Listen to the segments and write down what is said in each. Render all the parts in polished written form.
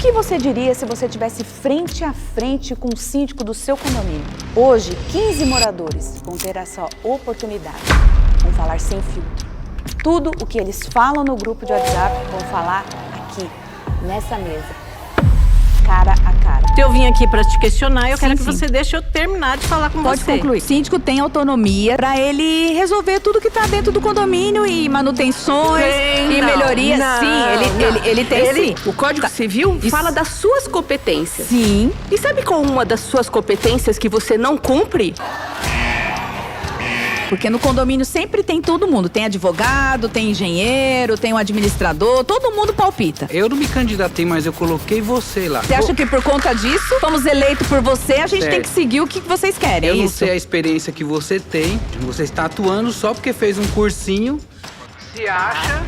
que você diria se você estivesse frente a frente com o síndico do seu condomínio? Hoje, 15 moradores vão ter essa oportunidade. Vão falar sem filtro. Tudo o que eles falam no grupo de WhatsApp vão falar aqui, nessa mesa. Cara a cara. Eu vim aqui pra te questionar e eu quero que sim. você deixe eu terminar de falar com Pode você. concluir. O síndico tem autonomia pra ele resolver tudo que tá dentro do condomínio e manutenções e melhorias. Ele tem sim. O Código Civil Isso. fala das suas competências. Sim. E sabe qual uma das suas competências que você não cumpre? Porque no condomínio sempre tem todo mundo. Tem advogado, tem engenheiro, tem um administrador, todo mundo palpita. Eu não me candidatei, mas eu coloquei você lá. Você acha que por conta disso, fomos eleitos por você, a gente tem que seguir o que vocês querem, Eu é não isso? sei a experiência que você tem. Você está atuando só porque fez um cursinho. Se acha...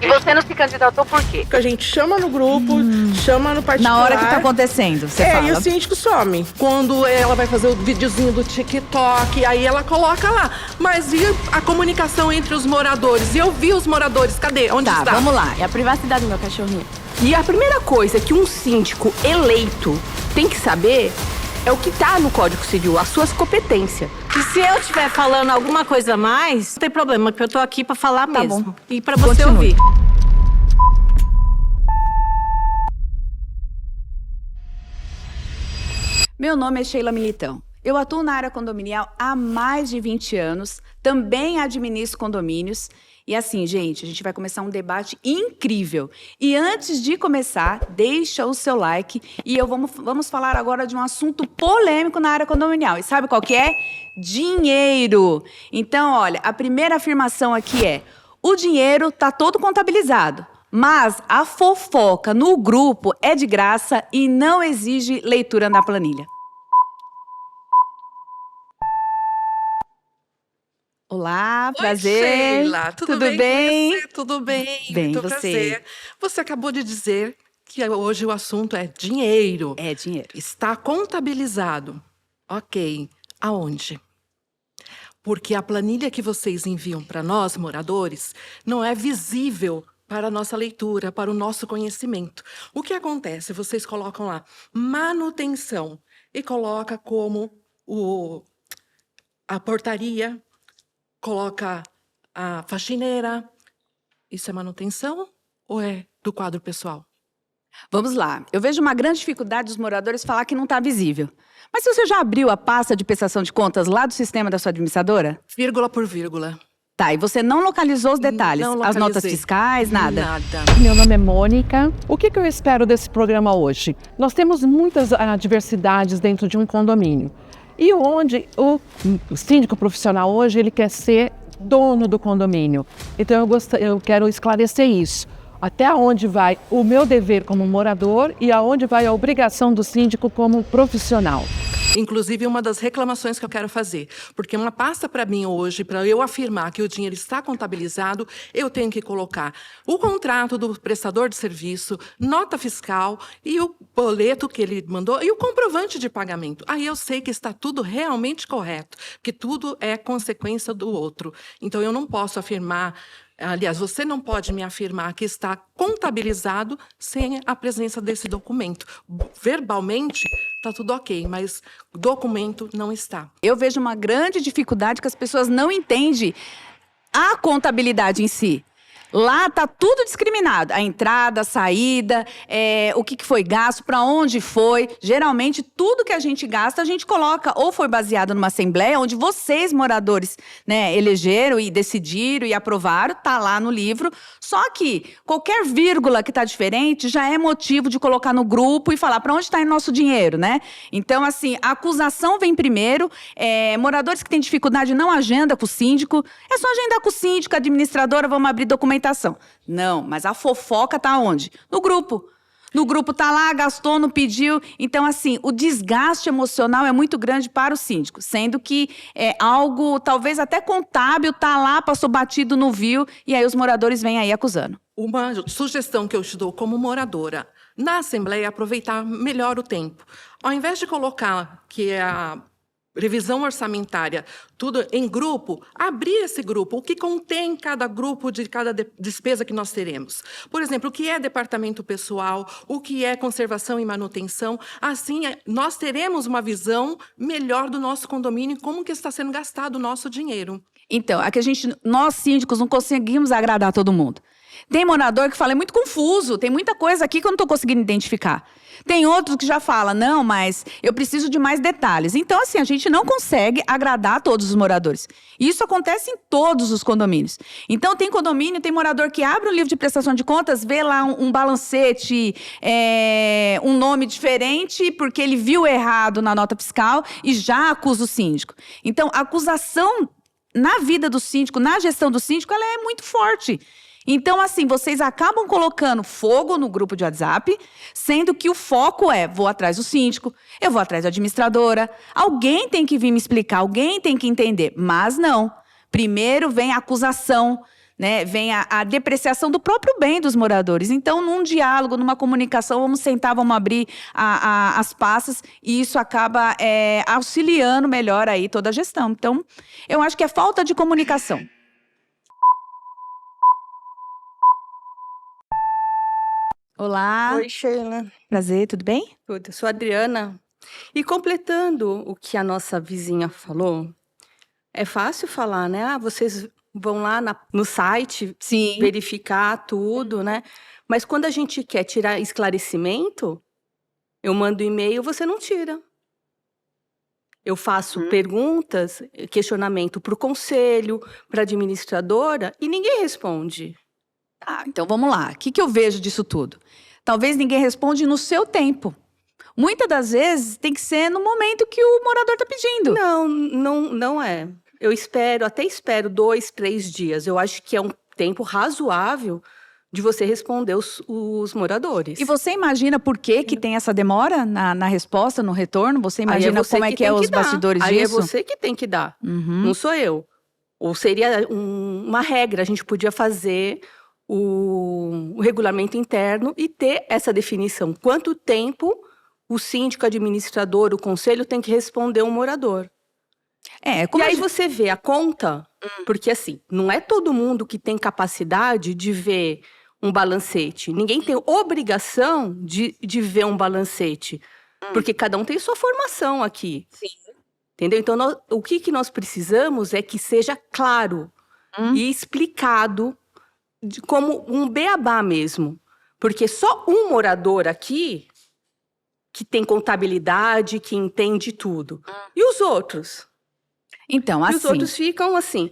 E você não se candidatou por quê? Que a gente chama no grupo, chama no particular. Na hora que tá acontecendo, você fala. E o síndico some. Quando ela vai fazer o videozinho do TikTok, aí ela coloca lá. Mas e a comunicação entre os moradores? E eu vi os moradores, cadê? Onde Tá, está? vamos lá. É a privacidade do meu cachorrinho. E a primeira coisa que um síndico eleito tem que saber é o que tá no Código Civil, as suas competências. E se eu estiver falando alguma coisa a mais, não tem problema, porque eu tô aqui pra falar Tá mesmo. bom. E pra você Continue. ouvir. Meu nome é Sheila Militão. Eu atuo na área condominial há mais de 20 anos, também administro condomínios. E assim, gente, a gente vai começar um debate incrível. E antes de começar, deixa o seu like e vamos falar agora de um assunto polêmico na área condominial. E sabe qual que é? Dinheiro. Então, olha, a primeira afirmação aqui é: o dinheiro tá todo contabilizado. Mas a fofoca no grupo é de graça e não exige leitura na planilha. Olá, prazer. Oi, Sheila. Tudo bem? bem? Com você? Tudo bem. Bem, Muito você? prazer. Você acabou de dizer que hoje o assunto é dinheiro. É dinheiro. Está contabilizado. Ok. Aonde? Porque a planilha que vocês enviam para nós, moradores, não é visível para a nossa leitura, para o nosso conhecimento. O que acontece? Vocês colocam lá manutenção e coloca como a portaria, coloca a faxineira. Isso é manutenção ou é do quadro pessoal? Vamos lá. Eu vejo uma grande dificuldade dos moradores falar que não está visível. Mas você já abriu a pasta de prestação de contas lá do sistema da sua administradora? Vírgula por vírgula. Tá, e você não localizou os detalhes? Não As notas localizei. fiscais, nada? Nada. Meu nome é Mônica. O que eu espero desse programa hoje? Nós temos muitas adversidades dentro de um condomínio. E onde o síndico profissional hoje, ele quer ser dono do condomínio. Então eu quero esclarecer isso. Até onde vai o meu dever como morador e aonde vai a obrigação do síndico como profissional. Inclusive, uma das reclamações que eu quero fazer, porque uma pasta para mim hoje, para eu afirmar que o dinheiro está contabilizado, eu tenho que colocar o contrato do prestador de serviço, nota fiscal e o boleto que ele mandou e o comprovante de pagamento. Aí eu sei que está tudo realmente correto, que tudo é consequência do outro. Então, eu não posso afirmar... Aliás, você não pode me afirmar que está contabilizado sem a presença desse documento. Verbalmente, está tudo ok, mas o documento não está. Eu vejo uma grande dificuldade que as pessoas não entendem a contabilidade em si. Lá tá tudo discriminado, a entrada, a saída, o que foi gasto, para onde foi. Geralmente, tudo que a gente gasta, a gente coloca, ou foi baseado numa assembleia, onde vocês, moradores, né, elegeram e decidiram e aprovaram, tá lá no livro. Só que qualquer vírgula que tá diferente já é motivo de colocar no grupo e falar para onde está indo nosso dinheiro, né? Então, assim, a acusação vem primeiro, moradores que têm dificuldade não agenda com o síndico, é só agendar com o síndico, a administradora, vamos abrir documentação. Não, mas a fofoca tá onde? No grupo. No grupo tá lá, gastou, não pediu. Então, assim, o desgaste emocional é muito grande para o síndico, sendo que é algo, talvez até contábil, tá lá, passou batido, não viu, e aí os moradores vêm aí acusando. Uma sugestão que eu te dou como moradora, na Assembleia, aproveitar melhor o tempo. Ao invés de colocar que revisão orçamentária, tudo em grupo, abrir esse grupo, o que contém cada grupo de cada despesa que nós teremos. Por exemplo, o que é departamento pessoal, o que é conservação e manutenção. Assim, nós teremos uma visão melhor do nosso condomínio e como que está sendo gastado o nosso dinheiro. Então, é que nós síndicos não conseguimos agradar todo mundo. Tem morador que fala, é muito confuso, tem muita coisa aqui que eu não estou conseguindo identificar. Tem outros que já falam, não, mas eu preciso de mais detalhes. Então, assim, a gente não consegue agradar todos os moradores. E isso acontece em todos os condomínios. Então, tem condomínio, tem morador que abre o livro de prestação de contas, vê lá um balancete, um nome diferente, porque ele viu errado na nota fiscal e já acusa o síndico. Então, a acusação na vida do síndico, na gestão do síndico, ela é muito forte. Então, assim, vocês acabam colocando fogo no grupo de WhatsApp, sendo que o foco é, vou atrás do síndico, eu vou atrás da administradora, alguém tem que vir me explicar, alguém tem que entender. Mas não. Primeiro vem a acusação, né? Vem a depreciação do próprio bem dos moradores. Então, num diálogo, numa comunicação, vamos sentar, vamos abrir as pastas e isso acaba auxiliando melhor aí toda a gestão. Então, eu acho que é falta de comunicação. Olá. Oi, Sheila. Prazer, tudo bem? Tudo. Eu sou a Adriana. E completando o que a nossa vizinha falou, é fácil falar, né? Ah, vocês vão lá no site verificar tudo, né? Mas quando a gente quer tirar esclarecimento, eu mando e-mail, você não tira. Eu faço perguntas, questionamento para o conselho, para a administradora, e ninguém responde. Ah, então vamos lá. O que eu vejo disso tudo? Talvez ninguém responde no seu tempo. Muitas das vezes tem que ser no momento que o morador está pedindo. Não é. Eu até espero 2, 3 dias. Eu acho que é um tempo razoável de você responder os moradores. E você imagina por que tem essa demora na resposta, no retorno? Você imagina como é que é os bastidores disso? Aí é você que tem que dar, não sou eu. Ou seria uma regra, a gente podia fazer o regulamento interno e ter essa definição. Quanto tempo o síndico, administrador, o conselho tem que responder um morador. E aí você vê a conta, porque assim, não é todo mundo que tem capacidade de ver um balancete. Ninguém tem obrigação de ver um balancete, porque cada um tem sua formação aqui. Sim. Entendeu? Então, o que nós precisamos é que seja claro e explicado como um beabá mesmo. Porque só um morador aqui que tem contabilidade, que entende tudo. E os outros? Então, assim... E os outros ficam assim...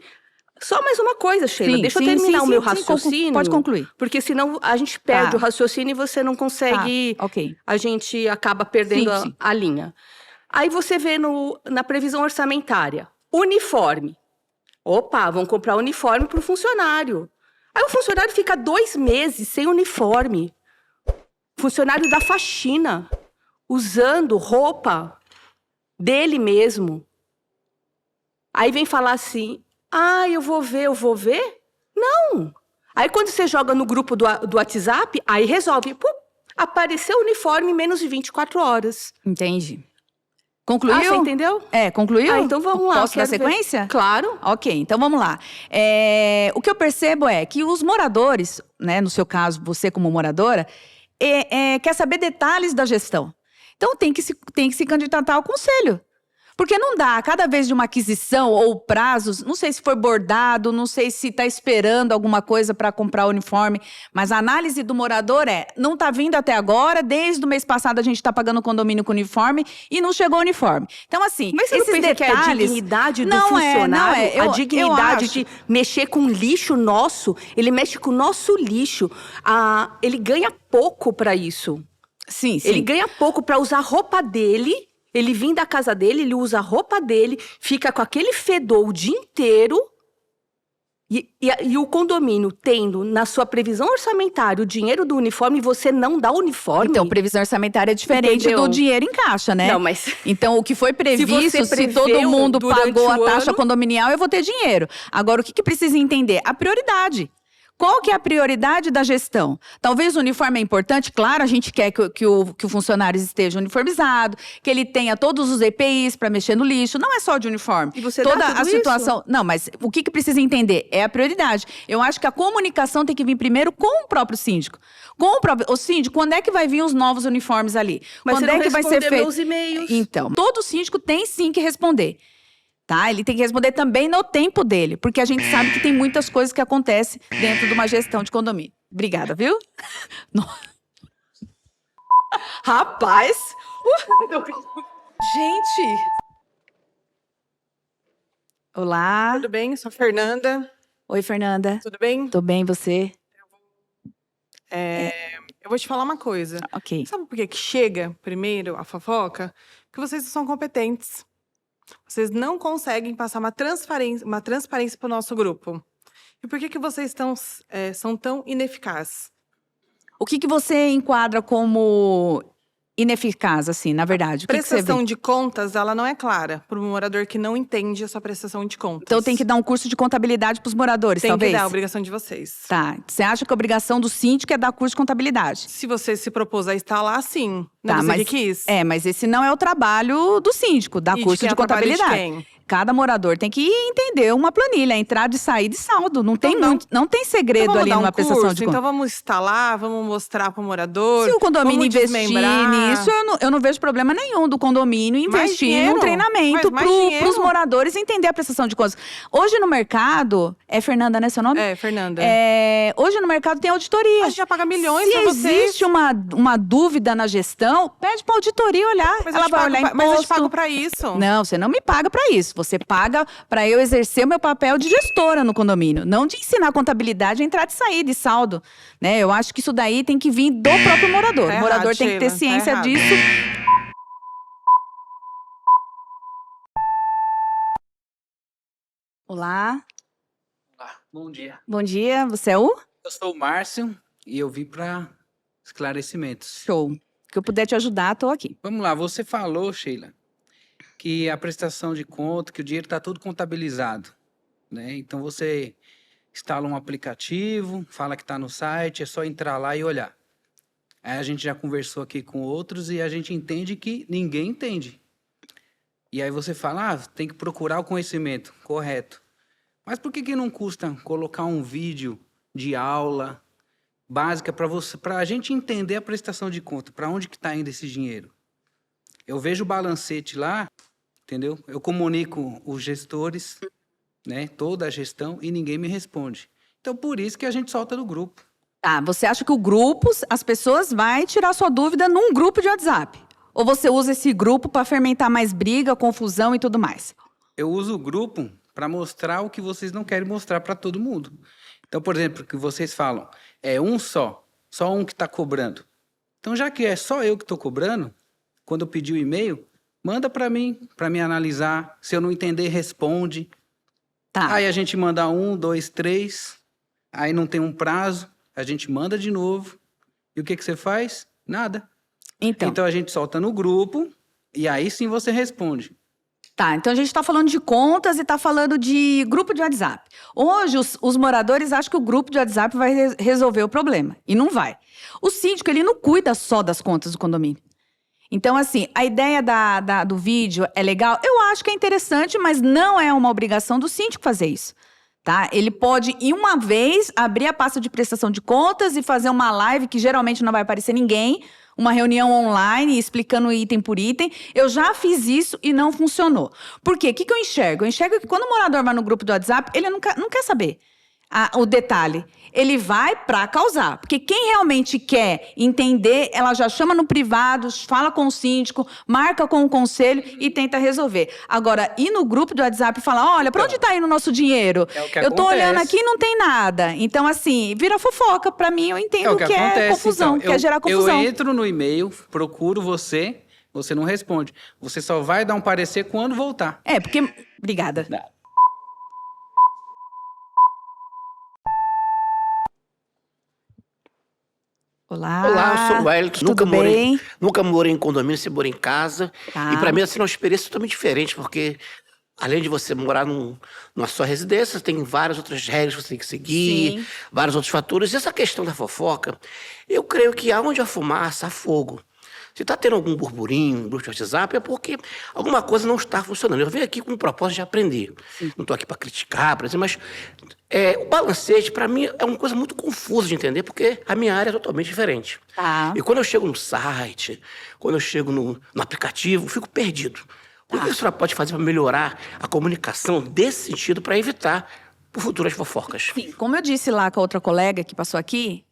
Só mais uma coisa, Sheila. Deixa eu terminar o meu raciocínio. Pode concluir. Porque senão a gente perde o raciocínio e você não consegue... A gente acaba perdendo a linha. Aí você vê na previsão orçamentária. Uniforme. Opa, vão comprar uniforme para o funcionário. Aí o funcionário fica 2 meses sem uniforme. Funcionário da faxina. Usando roupa dele mesmo. Aí vem falar assim... Ah, eu vou ver. Não. Aí quando você joga no grupo do WhatsApp, aí resolve. Pum, apareceu o uniforme em menos de 24 horas. Entendi. Concluiu? Ah, você entendeu? Concluiu? Então vamos lá. Posso dar sequência? Ver. Claro. Ok, então vamos lá. O que eu percebo é que os moradores, né, no seu caso, você como moradora, quer saber detalhes da gestão. Então tem que se candidatar ao conselho. Porque não dá, cada vez de uma aquisição ou prazos, não sei se foi bordado, não sei se está esperando alguma coisa para comprar o uniforme, mas a análise do morador não está vindo até agora, desde o mês passado a gente está pagando o condomínio com uniforme e não chegou o uniforme. Então, assim, mas você esses não pensa detalhes... que é a dignidade do funcionário, a dignidade de mexer com lixo nosso, ele mexe com o nosso lixo, ele ganha pouco para isso. Sim. Ele ganha pouco para usar a roupa dele. Ele vem da casa dele, ele usa a roupa dele, fica com aquele fedor o dia inteiro. E o condomínio tendo na sua previsão orçamentária o dinheiro do uniforme, você não dá o uniforme. Então, previsão orçamentária é diferente do dinheiro em caixa, né? Não, mas... Então, o que foi previsto, se todo mundo pagou a taxa condominial, eu vou ter dinheiro. Agora, o que precisa entender? A prioridade. Qual que é a prioridade da gestão? Talvez o uniforme é importante, claro, a gente quer que o funcionário esteja uniformizado, que ele tenha todos os EPIs para mexer no lixo, não é só de uniforme. E você Toda dá a tudo situação. Não, mas o que precisa entender? É a prioridade. Eu acho que a comunicação tem que vir primeiro com o próprio síndico. O síndico, quando é que vai vir os novos uniformes ali? Mas quando você é não que vai ser respondeu feito? meus e-mails. Então, todo síndico tem sim que responder. Tá? Ele tem que responder também no tempo dele, porque a gente sabe que tem muitas coisas que acontecem dentro de uma gestão de condomínio. Obrigada, viu? Rapaz! Gente! Olá! Tudo bem? Sou a Fernanda. Oi, Fernanda. Tudo bem? Tô bem, você? Eu vou te falar uma coisa. Ok. Sabe por que chega primeiro a fofoca? Porque vocês não são competentes. Vocês não conseguem passar uma transparência para o nosso grupo. E por que vocês são tão ineficazes? O que você enquadra como ineficaz, assim, na verdade? O que você Prestação vê? de contas, ela não é clara para um morador que não entende a sua prestação de contas. Então tem que dar um curso de contabilidade para os moradores, Tem talvez? que dar, a obrigação de vocês. Tá. Você acha que a obrigação do síndico é dar curso de contabilidade? Se você se propôs a estar lá, sim. Não Tá, é você mas que quis. mas esse não é o trabalho do síndico, dar E de curso quem de é o trabalho de contabilidade. quem? Cada morador tem que entender uma planilha, entrada e saída e saldo. Não tem não tem segredo Então vamos ali dar numa prestação curso? de conta. Então vamos instalar, vamos mostrar para o morador. Se o condomínio vamos investir desmembrar. nisso, eu não vejo problema nenhum do condomínio investir dinheiro? num treinamento Mais dinheiro? para os moradores entender a prestação de contas. Hoje no mercado, é Fernanda, né, seu nome? É, Fernanda. Hoje no mercado tem auditoria. A gente já paga milhões Se pra vocês. existe uma dúvida na gestão, pede para auditoria olhar. Mas Ela vai olhar imposto. Mas eu te pago pra isso. Não, você não me paga para isso. Você paga para eu exercer o meu papel de gestora no condomínio, não de ensinar contabilidade, entrada e saída, e saldo, né? Eu acho que isso daí tem que vir do próprio morador. Tá O morador errado, tem que ter Sheila, tá ciência errado. disso. Olá, Bom dia. bom dia. Você é o? Eu sou o Márcio e eu vim para esclarecimentos. Show. Que eu puder te ajudar, tô aqui. Vamos lá, você falou, Sheila, que a prestação de conta, que o dinheiro está tudo contabilizado, né? Então você instala um aplicativo, fala que está no site, é só entrar lá e olhar. Aí a gente já conversou aqui com outros e a gente entende que ninguém entende. E aí você fala, tem que procurar o conhecimento, correto. Mas por que não custa colocar um vídeo de aula básica para a gente entender a prestação de conta, para onde que está indo esse dinheiro? Eu vejo o balancete lá, entendeu? Eu comunico os gestores, né, toda a gestão, e ninguém me responde. Então, por isso que a gente solta do grupo. Tá, você acha que o grupo, as pessoas vão tirar sua dúvida num grupo de WhatsApp? Ou você usa esse grupo para fermentar mais briga, confusão e tudo mais? Eu uso o grupo para mostrar o que vocês não querem mostrar para todo mundo. Então, por exemplo, o que vocês falam, é um só um que está cobrando. Então, já que é só eu que estou cobrando, quando eu pedir o e-mail, manda para mim analisar. Se eu não entender, responde. Tá. Aí a gente manda 1, 2, 3, aí não tem um prazo, a gente manda de novo. E o que você faz? Nada. Então a gente solta no grupo e aí sim você responde. Tá, então a gente está falando de contas e está falando de grupo de WhatsApp. Hoje, os moradores acham que o grupo de WhatsApp vai resolver o problema. E não vai. O síndico, ele não cuida só das contas do condomínio. Então, assim, a ideia do vídeo é legal? Eu acho que é interessante, mas não é uma obrigação do síndico fazer isso. Tá? Ele pode, em uma vez, abrir a pasta de prestação de contas e fazer uma live, que geralmente não vai aparecer ninguém, uma reunião online explicando item por item. Eu já fiz isso e não funcionou. Por quê? O que eu enxergo? Eu enxergo que quando o morador vai no grupo do WhatsApp, ele não quer saber o detalhe. Ele vai para causar. Porque quem realmente quer entender, ela já chama no privado, fala com o síndico, marca com o conselho e tenta resolver. Agora, ir no grupo do WhatsApp e falar, olha, para onde está indo o nosso dinheiro? É o que eu tô acontece. olhando aqui e não tem nada. Então, assim, vira fofoca. Para mim, eu entendo que é confusão, então. quer gerar confusão. Eu entro no e-mail, procuro você não responde. Você só vai dar um parecer quando voltar. Porque... Obrigada. Olá. Olá, eu sou o Wellington. Tudo Nunca morei em condomínio, sempre morei em casa. Tá. E para mim, assim, é uma experiência totalmente diferente, porque além de você morar numa sua residência, tem várias outras regras que você tem que seguir, Sim. vários outros fatores. E essa questão da fofoca, eu creio que aonde há fumaça, há fogo. Se está tendo algum burburinho no grupo de WhatsApp, é porque alguma coisa não está funcionando. Eu venho aqui com o propósito de aprender. Não estou aqui para criticar, por exemplo, mas o balancete, para mim, é uma coisa muito confusa de entender, porque a minha área é totalmente diferente. Tá. E quando eu chego no site, quando eu chego no aplicativo, eu fico perdido. O que a senhora pode fazer para melhorar a comunicação desse sentido, para evitar futuras fofocas? Sim, como eu disse lá com a outra colega que passou aqui,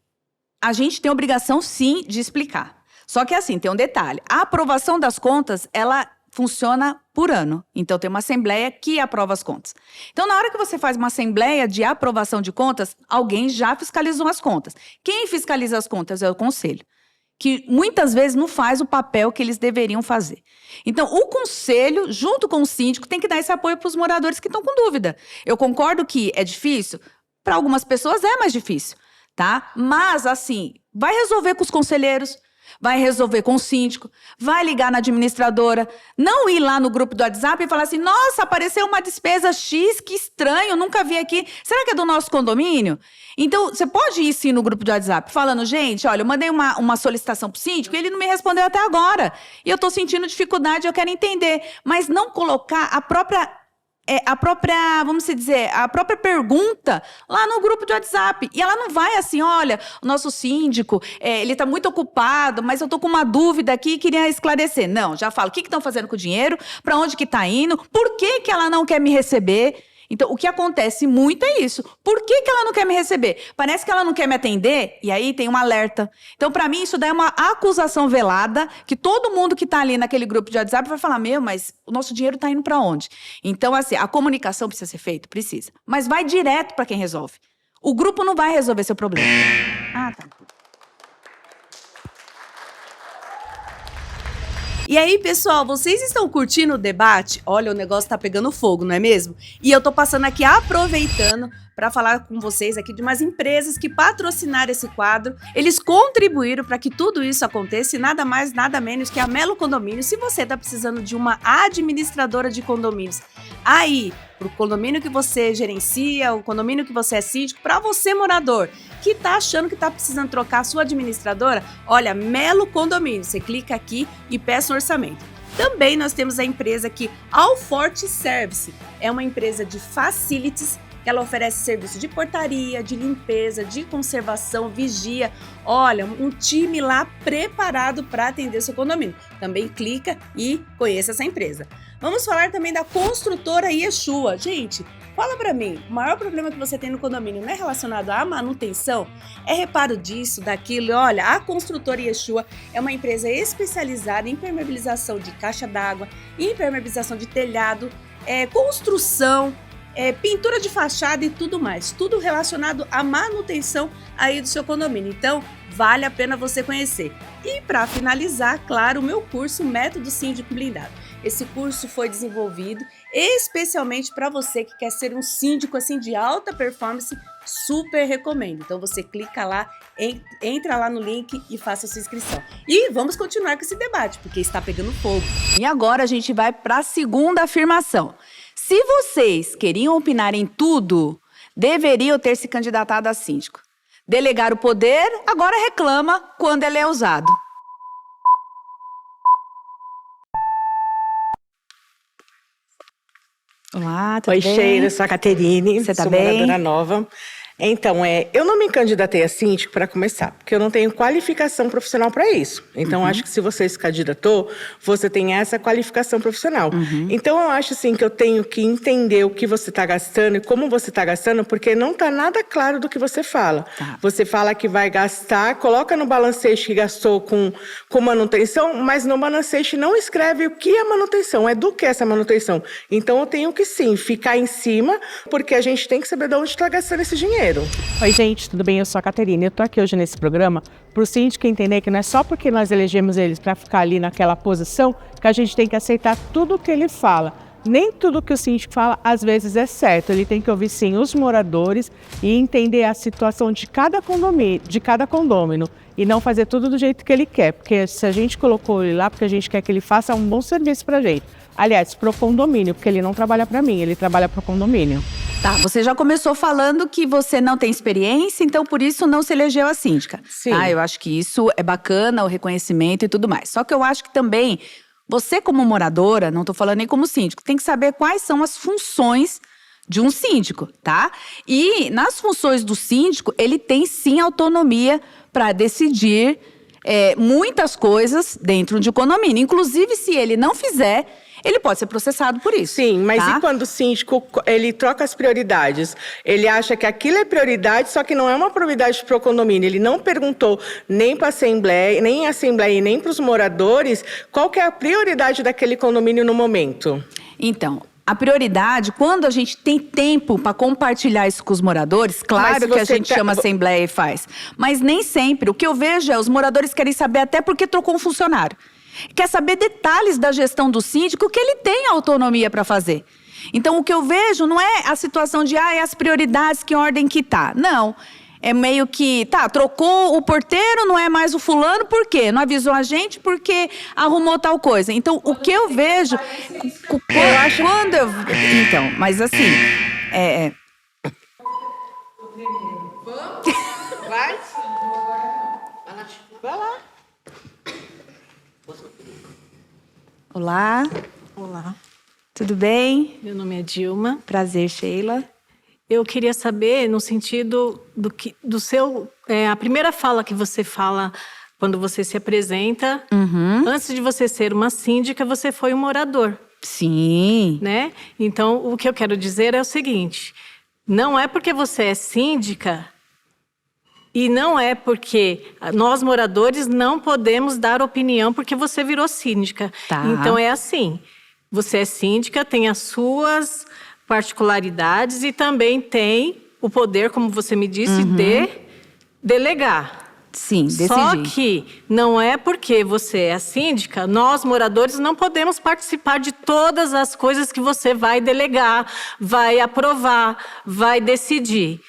a gente tem obrigação, sim, de explicar. Só que assim, tem um detalhe. A aprovação das contas, ela funciona por ano. Então, tem uma assembleia que aprova as contas. Então, na hora que você faz uma assembleia de aprovação de contas, alguém já fiscalizou as contas. Quem fiscaliza as contas é o conselho, que muitas vezes não faz o papel que eles deveriam fazer. Então, o conselho, junto com o síndico, tem que dar esse apoio para os moradores que estão com dúvida. Eu concordo que é difícil, para algumas pessoas é mais difícil, tá? Mas, assim, vai resolver com os conselheiros, vai resolver com o síndico, vai ligar na administradora, não ir lá no grupo do WhatsApp e falar assim, nossa, apareceu uma despesa X, que estranho, nunca vi aqui. Será que é do nosso condomínio? Então, você pode ir sim no grupo do WhatsApp falando, gente, olha, eu mandei uma solicitação pro síndico e ele não me respondeu até agora. E eu tô sentindo dificuldade, eu quero entender. Mas não colocar a própria, vamos dizer, a própria pergunta lá no grupo de WhatsApp. E ela não vai assim, olha, o nosso síndico, ele está muito ocupado, mas eu estou com uma dúvida aqui e queria esclarecer. Não, já falo, o que estão fazendo com o dinheiro? Para onde que está indo? Por que que ela não quer me receber? Então, o que acontece muito é isso. Por que que ela não quer me receber? Parece que ela não quer me atender, e aí tem um alerta. Então, para mim, isso daí é uma acusação velada, que todo mundo que está ali naquele grupo de WhatsApp vai falar, mas o nosso dinheiro está indo para onde? Então, assim, a comunicação precisa ser feita? Precisa. Mas vai direto para quem resolve. O grupo não vai resolver seu problema. Ah, tá. E aí, pessoal, vocês estão curtindo o debate? Olha, o negócio tá pegando fogo, não é mesmo? E eu tô passando aqui, aproveitando, para falar com vocês aqui de umas empresas que patrocinaram esse quadro. Eles contribuíram para que tudo isso aconteça e nada mais, nada menos que a Melo Condomínio. Se você tá precisando de uma administradora de condomínios aí, pro condomínio que você gerencia, o condomínio que você é síndico, para você morador que tá achando que tá precisando trocar a sua administradora, olha, Melo Condomínio, você clica aqui e peça um orçamento. Também nós temos a empresa aqui, Alforte Service, é uma empresa de facilities, que ela oferece serviço de portaria, de limpeza, de conservação, vigia. Olha, um time lá preparado para atender o seu condomínio. Também clica e conheça essa empresa. Vamos falar também da construtora Yeshua. Gente, fala para mim, o maior problema que você tem no condomínio não é relacionado à manutenção? É reparo disso, daquilo? Olha, a construtora Yeshua é uma empresa especializada em impermeabilização de caixa d'água, impermeabilização de telhado, construção, pintura de fachada e tudo mais. Tudo relacionado à manutenção aí do seu condomínio. Então, vale a pena você conhecer. E para finalizar, claro, o meu curso Método Síndico Blindado. Esse curso foi desenvolvido especialmente para você que quer ser um síndico assim de alta performance, super recomendo. Então você clica lá, entra lá no link e faça a sua inscrição. E vamos continuar com esse debate, porque está pegando fogo. E agora a gente vai para a segunda afirmação. Se vocês queriam opinar em tudo, deveriam ter se candidatado a síndico. Delegar o poder, agora reclama quando ele é usado. Olá, tudo Oi, bem? Sheila, sou a Caterine, Você tá sou bem? moradora nova. Então, eu não me candidatei a síndico para começar, porque eu não tenho qualificação profissional para isso. Então, acho que se você se candidatou, você tem essa qualificação profissional. Então, eu acho assim que eu tenho que entender o que você está gastando e como você está gastando, porque não está nada claro do que você fala. Tá. Você fala que vai gastar, coloca no balancete que gastou com manutenção, mas no balancete não escreve o que é manutenção, é do que é essa manutenção. Então, eu tenho que sim, ficar em cima, porque a gente tem que saber de onde está gastando esse dinheiro. Oi, gente, tudo bem? Eu sou a Caterine. Eu tô aqui hoje nesse programa para o síndico entender que não é só porque nós elegemos eles para ficar ali naquela posição que a gente tem que aceitar tudo o que ele fala. nem tudo que o síndico fala, às vezes, é certo. Ele tem que ouvir, sim, os moradores e entender a situação de cada condômino e não fazer tudo do jeito que ele quer. Porque se a gente colocou ele lá, porque a gente quer que ele faça um bom serviço pra gente. Aliás, pro condomínio, porque ele não trabalha para mim, ele trabalha pro condomínio. Tá, você já começou falando que você não tem experiência, então por isso não se elegeu a síndica. Sim. Ah, eu acho que isso é bacana, o reconhecimento e tudo mais. Só que eu acho que também, você como moradora, não tô falando nem como síndico, tem que saber quais são as funções de um síndico, tá? E nas funções do síndico, ele tem sim autonomia para decidir muitas coisas dentro de um condomínio. Inclusive, se ele não fizer, ele pode ser processado por isso. Sim, mas tá? E quando o síndico, ele troca as prioridades? Ele acha que aquilo é prioridade, só que não é uma prioridade para o condomínio. Ele não perguntou nem para a Assembleia, e nem para os moradores qual que é a prioridade daquele condomínio no momento. Então, a prioridade, quando a gente tem tempo para compartilhar isso com os moradores, claro que a gente chama a Assembleia e faz. Mas nem sempre. O que eu vejo é os moradores querem saber até porque trocou um funcionário. Quer saber detalhes da gestão do síndico que ele tem autonomia para fazer. Então, o que eu vejo não é a situação de as prioridades, que ordem que tá. Não. É meio que, trocou o porteiro, não é mais o fulano, por quê? Não avisou a gente porque arrumou tal coisa. Então, o que eu vejo... Então, mas assim... Vai. Vai lá. Olá. Olá. Tudo bem? Meu nome é Dilma. Prazer, Sheila. Eu queria saber, no sentido do seu... a primeira fala que você fala quando você se apresenta, antes de você ser uma síndica, você foi um morador. Sim. Né? Então, o que eu quero dizer é o seguinte, não é porque você é síndica e não é porque nós, moradores, não podemos dar opinião porque você virou síndica. Tá. Então, é assim, você é síndica, tem as suas particularidades e também tem o poder, como você me disse, de delegar. Sim, decidir. Só que não é porque você é síndica, nós, moradores, não podemos participar de todas as coisas que você vai delegar, vai aprovar, vai decidir.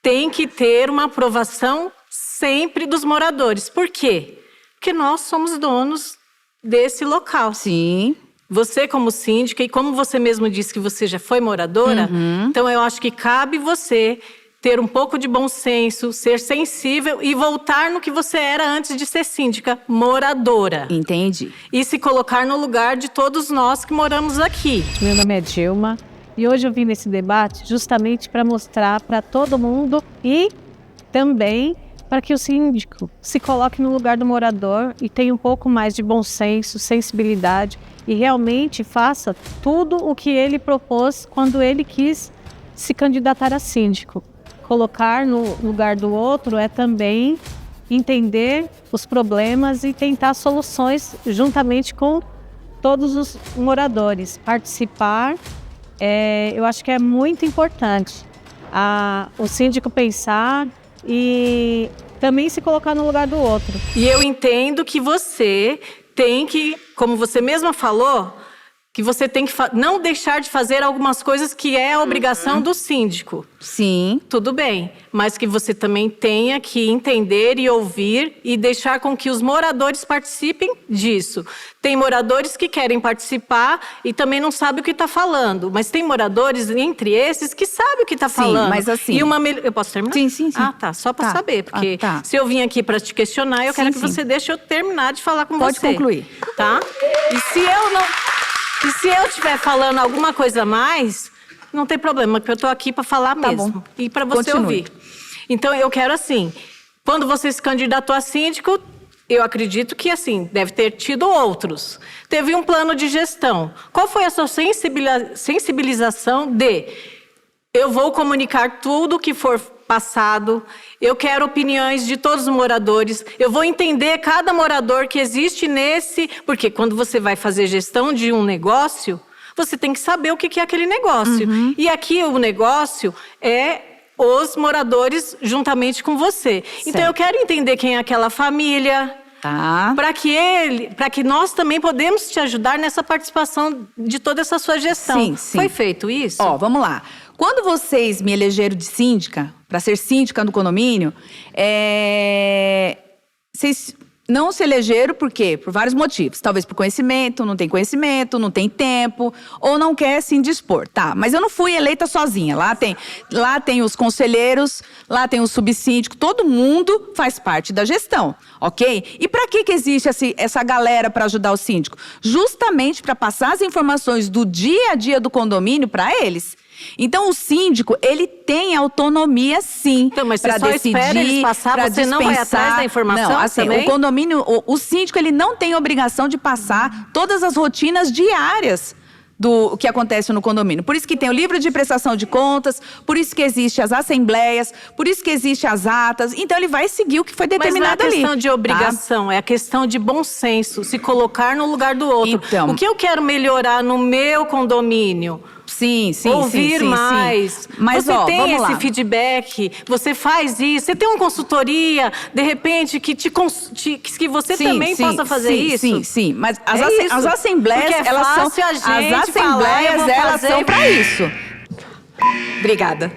Tem que ter uma aprovação sempre dos moradores. Por quê? Porque nós somos donos desse local. Sim. Você como síndica, e como você mesmo disse que você já foi moradora, então eu acho que cabe você ter um pouco de bom senso, ser sensível e voltar no que você era antes de ser síndica, moradora. Entendi. E se colocar no lugar de todos nós que moramos aqui. Meu nome é Dilma e hoje eu vim nesse debate justamente para mostrar para todo mundo e também para que o síndico se coloque no lugar do morador e tenha um pouco mais de bom senso, sensibilidade e realmente faça tudo o que ele propôs quando ele quis se candidatar a síndico. Colocar no lugar do outro é também entender os problemas e tentar soluções juntamente com todos os moradores. Participar, eu acho que é muito importante. O síndico pensar e também se colocar no lugar do outro. E eu entendo que você tem que, como você mesma falou, que você tem que não deixar de fazer algumas coisas que é a obrigação do síndico. Sim. Tudo bem, mas que você também tenha que entender e ouvir e deixar com que os moradores participem disso. Tem moradores que querem participar e também não sabem o que está falando, mas tem moradores, entre esses, que sabem o que está falando. Mas assim... Eu posso terminar? Sim. Ah, tá, só para saber, porque se eu vim aqui para te questionar, eu quero que você deixe eu terminar de falar com você. Pode concluir. Tá? E se eu estiver falando alguma coisa a mais, não tem problema, porque eu estou aqui para falar mesmo. Bom. E para você ouvir. Então, eu quero assim, quando você se candidatou a síndico, eu acredito que, assim, deve ter tido outros. Teve um plano de gestão. Qual foi a sua sensibilização de eu vou comunicar tudo que for passado, eu quero opiniões de todos os moradores, eu vou entender cada morador que existe nesse... Porque quando você vai fazer gestão de um negócio, você tem que saber o que é aquele negócio. E aqui o negócio é os moradores juntamente com você. Então eu quero entender quem é aquela família, Tá. Para que nós também podemos te ajudar nessa participação de toda essa sua gestão. Sim, sim. Foi feito isso? Ó, vamos lá. Quando vocês me elegeram de síndica, para ser síndica no condomínio, vocês não se elegeram por quê? Por vários motivos. Talvez por conhecimento, não tem tempo, ou não quer se indispor. Tá, mas eu não fui eleita sozinha. Lá tem os conselheiros, lá tem o subsíndico, todo mundo faz parte da gestão, ok? E para que existe essa galera para ajudar o síndico? Justamente para passar as informações do dia a dia do condomínio para eles. Então, o síndico, ele tem autonomia, sim, então, mas para decidir, espera eles passar, você dispensar. não vai atrás da informação não, assim, também? O condomínio, o síndico, ele não tem obrigação de passar todas as rotinas diárias do que acontece no condomínio. Por isso que tem o livro de prestação de contas, por isso que existe as assembleias, por isso que existe as atas. Então, ele vai seguir o que foi determinado ali. Mas não é questão de obrigação, é a questão de bom senso, se colocar no lugar do outro. Então, o que eu quero melhorar no meu condomínio? Sim, ouvir mais. Sim. Mas, você tem vamos esse lá. feedback, você faz isso, você tem uma consultoria, de repente, que você também possa fazer isso. Sim. Mas as isso. assembleias, Porque elas são. fácil a gente As falar, assembleias, eu vou elas fazer são para isso. Obrigada.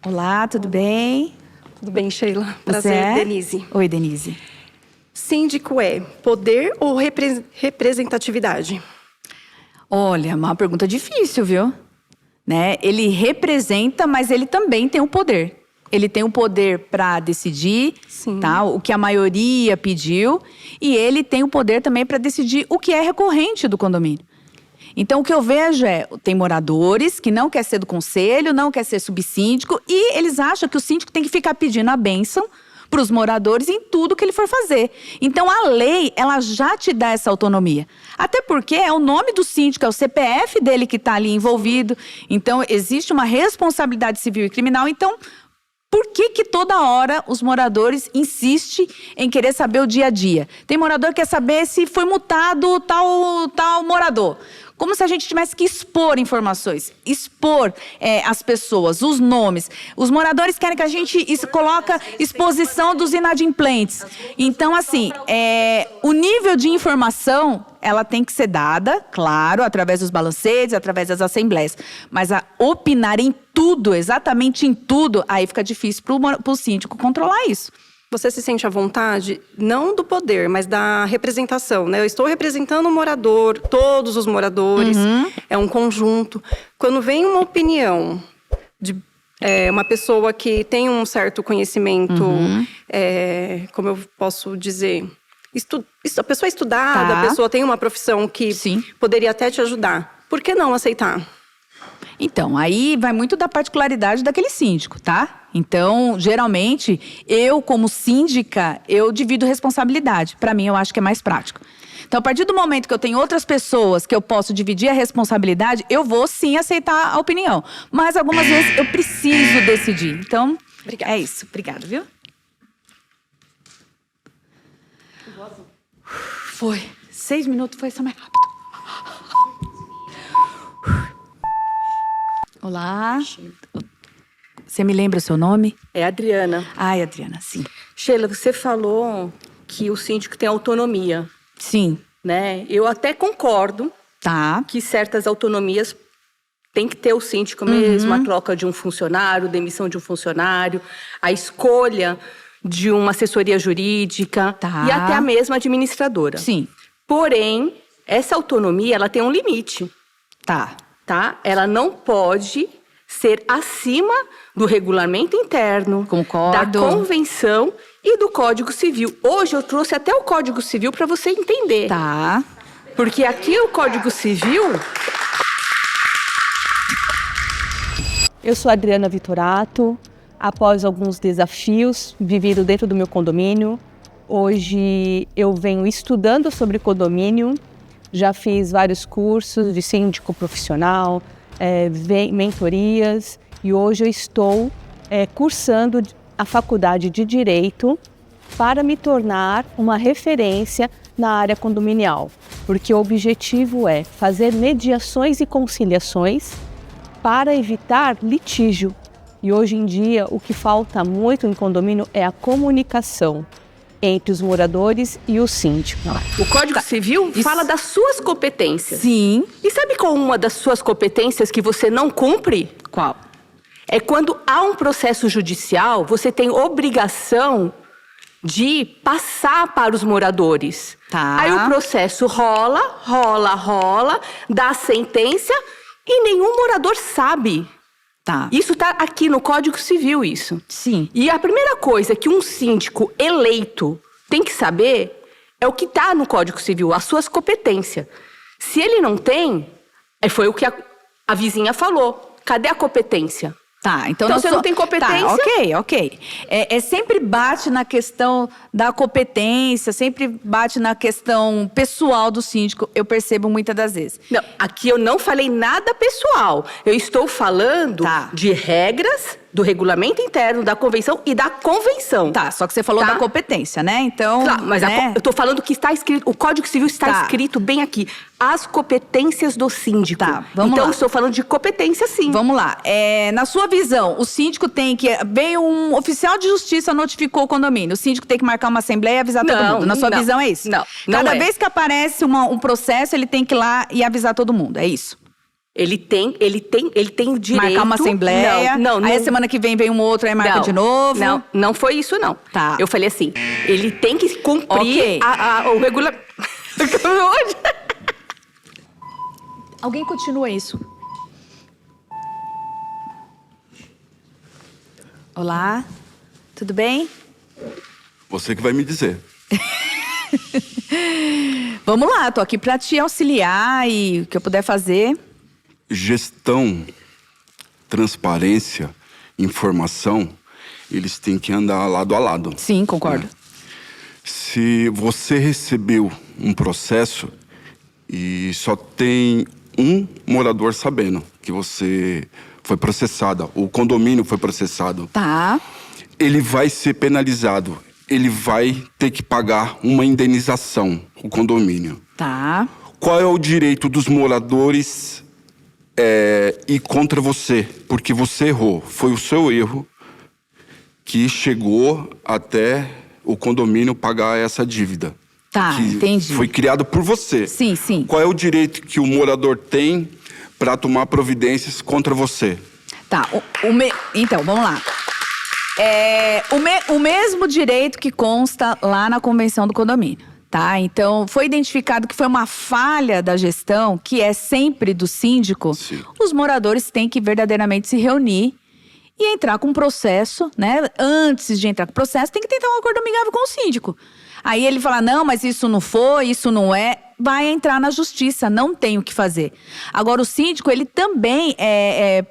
Olá, tudo bem? Tudo bem, Sheila? Você Prazer, é? Denise. Oi, Denise. Síndico é poder ou representatividade? Olha, uma pergunta difícil, viu? Né? Ele representa, mas ele também tem o poder. Ele tem o poder para decidir, tá? O que a maioria pediu, e ele tem o poder também para decidir o que é recorrente do condomínio. Então, o que eu vejo tem moradores que não quer ser do conselho, não quer ser subsíndico, e eles acham que o síndico tem que ficar pedindo a bênção para os moradores em tudo que ele for fazer. Então, a lei, ela já te dá essa autonomia. Até porque é o nome do síndico, é o CPF dele que está ali envolvido. Então, existe uma responsabilidade civil e criminal. Então, por que toda hora os moradores insistem em querer saber o dia a dia? Tem morador que quer saber se foi multado tal morador. Como se a gente tivesse que expor informações, expor as pessoas, os nomes. Os moradores querem que a gente coloque exposição dos inadimplentes. Então, assim, o nível de informação, ela tem que ser dada, claro, através dos balancetes, através das assembleias. Mas a opinar em tudo, exatamente em tudo, aí fica difícil para o síndico controlar isso. Você se sente à vontade, não do poder, mas da representação, né? Eu estou representando o morador, todos os moradores, é um conjunto. Quando vem uma opinião de uma pessoa que tem um certo conhecimento, como eu posso dizer, a pessoa é estudada, a pessoa tem uma profissão que poderia até te ajudar. Por que não aceitar? Então, aí vai muito da particularidade daquele síndico, tá? Então, geralmente, eu como síndica, eu divido responsabilidade. Para mim, eu acho que é mais prático. Então, a partir do momento que eu tenho outras pessoas que eu posso dividir a responsabilidade, eu vou sim aceitar a opinião. Mas algumas vezes eu preciso decidir. Então, é isso. Obrigada, viu? Foi. 6 minutos, foi só mais rápido. Olá. Você me lembra o seu nome? É Adriana. Ai, Adriana, sim. Sheila, você falou que o síndico tem autonomia. Sim. Né? Eu até concordo que certas autonomias tem que ter o síndico mesmo, a troca de um funcionário, demissão de um funcionário, a escolha de uma assessoria jurídica e até a mesma administradora. Sim. Porém, essa autonomia, ela tem um limite. Tá? Ela não pode ser acima do regulamento interno, da convenção e do Código Civil. Hoje eu trouxe até o Código Civil para você entender. Tá. Porque aqui o Código Civil... Eu sou Adriana Vitorato. Após alguns desafios vividos dentro do meu condomínio, hoje eu venho estudando sobre condomínio. Já fiz vários cursos de síndico profissional, mentorias, e hoje eu estou cursando a faculdade de Direito para me tornar uma referência na área condominial, porque o objetivo é fazer mediações e conciliações para evitar litígio. E hoje em dia, o que falta muito em condomínio é a comunicação entre os moradores e o síndico. O Código Civil fala das suas competências. Sim. E sabe qual uma das suas competências que você não cumpre? Qual? É quando há um processo judicial, você tem obrigação de passar para os moradores. Tá. Aí o processo rola, dá a sentença e nenhum morador sabe. Tá. Isso está aqui no Código Civil, isso. Sim. E a primeira coisa que um síndico eleito tem que saber é o que está no Código Civil, as suas competências. Se ele não tem, foi o que a vizinha falou. Cadê a competência? Tá, então você não tem competência? Tá, ok. Sempre bate na questão da competência, sempre bate na questão pessoal do síndico, eu percebo muitas das vezes. Não, aqui eu não falei nada pessoal. Eu estou falando de regras do regulamento interno, da convenção e da convenção. Tá, só que você falou da competência, né? Então, claro, mas eu estou falando que está escrito, o Código Civil está escrito bem aqui, as competências do síndico. Tá, vamos então, lá. estou falando de competência, sim. Vamos lá. Na sua visão, o síndico tem que... Veio um oficial de justiça, notificou o condomínio. O síndico tem que marcar uma assembleia e avisar todo mundo. Na sua visão é isso? Não, Cada vez que aparece um processo, ele tem que ir lá e avisar todo mundo, é isso? Ele tem o direito... Marcar uma assembleia, aí a semana que vem um outro, aí marca de novo. Não foi isso, não. Tá. Eu falei assim, ele tem que cumprir o regulamento... Alguém continua isso. Olá, tudo bem? Você que vai me dizer. Vamos lá, tô aqui para te auxiliar e o que eu puder fazer. Gestão, transparência, informação, eles têm que andar lado a lado. Sim, concordo. Se você recebeu um processo e só tem um morador sabendo que você foi processada, o condomínio foi processado, tá, ele vai ser penalizado. Ele vai ter que pagar uma indenização, o condomínio. Tá. Qual é o direito dos moradores ir contra você? Porque você errou. Foi o seu erro que chegou até o condomínio pagar essa dívida. Tá, que entendi. Foi criado por você. Sim, sim. Qual é o direito que o morador tem para tomar providências contra você? Tá, então, vamos lá. O mesmo direito que consta lá na convenção do condomínio, tá? Então, foi identificado que foi uma falha da gestão, que é sempre do síndico. Sim. Os moradores têm que verdadeiramente se reunir e entrar com um processo, né? Antes de entrar com o processo, tem que tentar um acordo amigável com o síndico. Aí ele fala, não, mas isso não foi, isso não é... vai entrar na justiça, não tem o que fazer. Agora, o síndico, ele também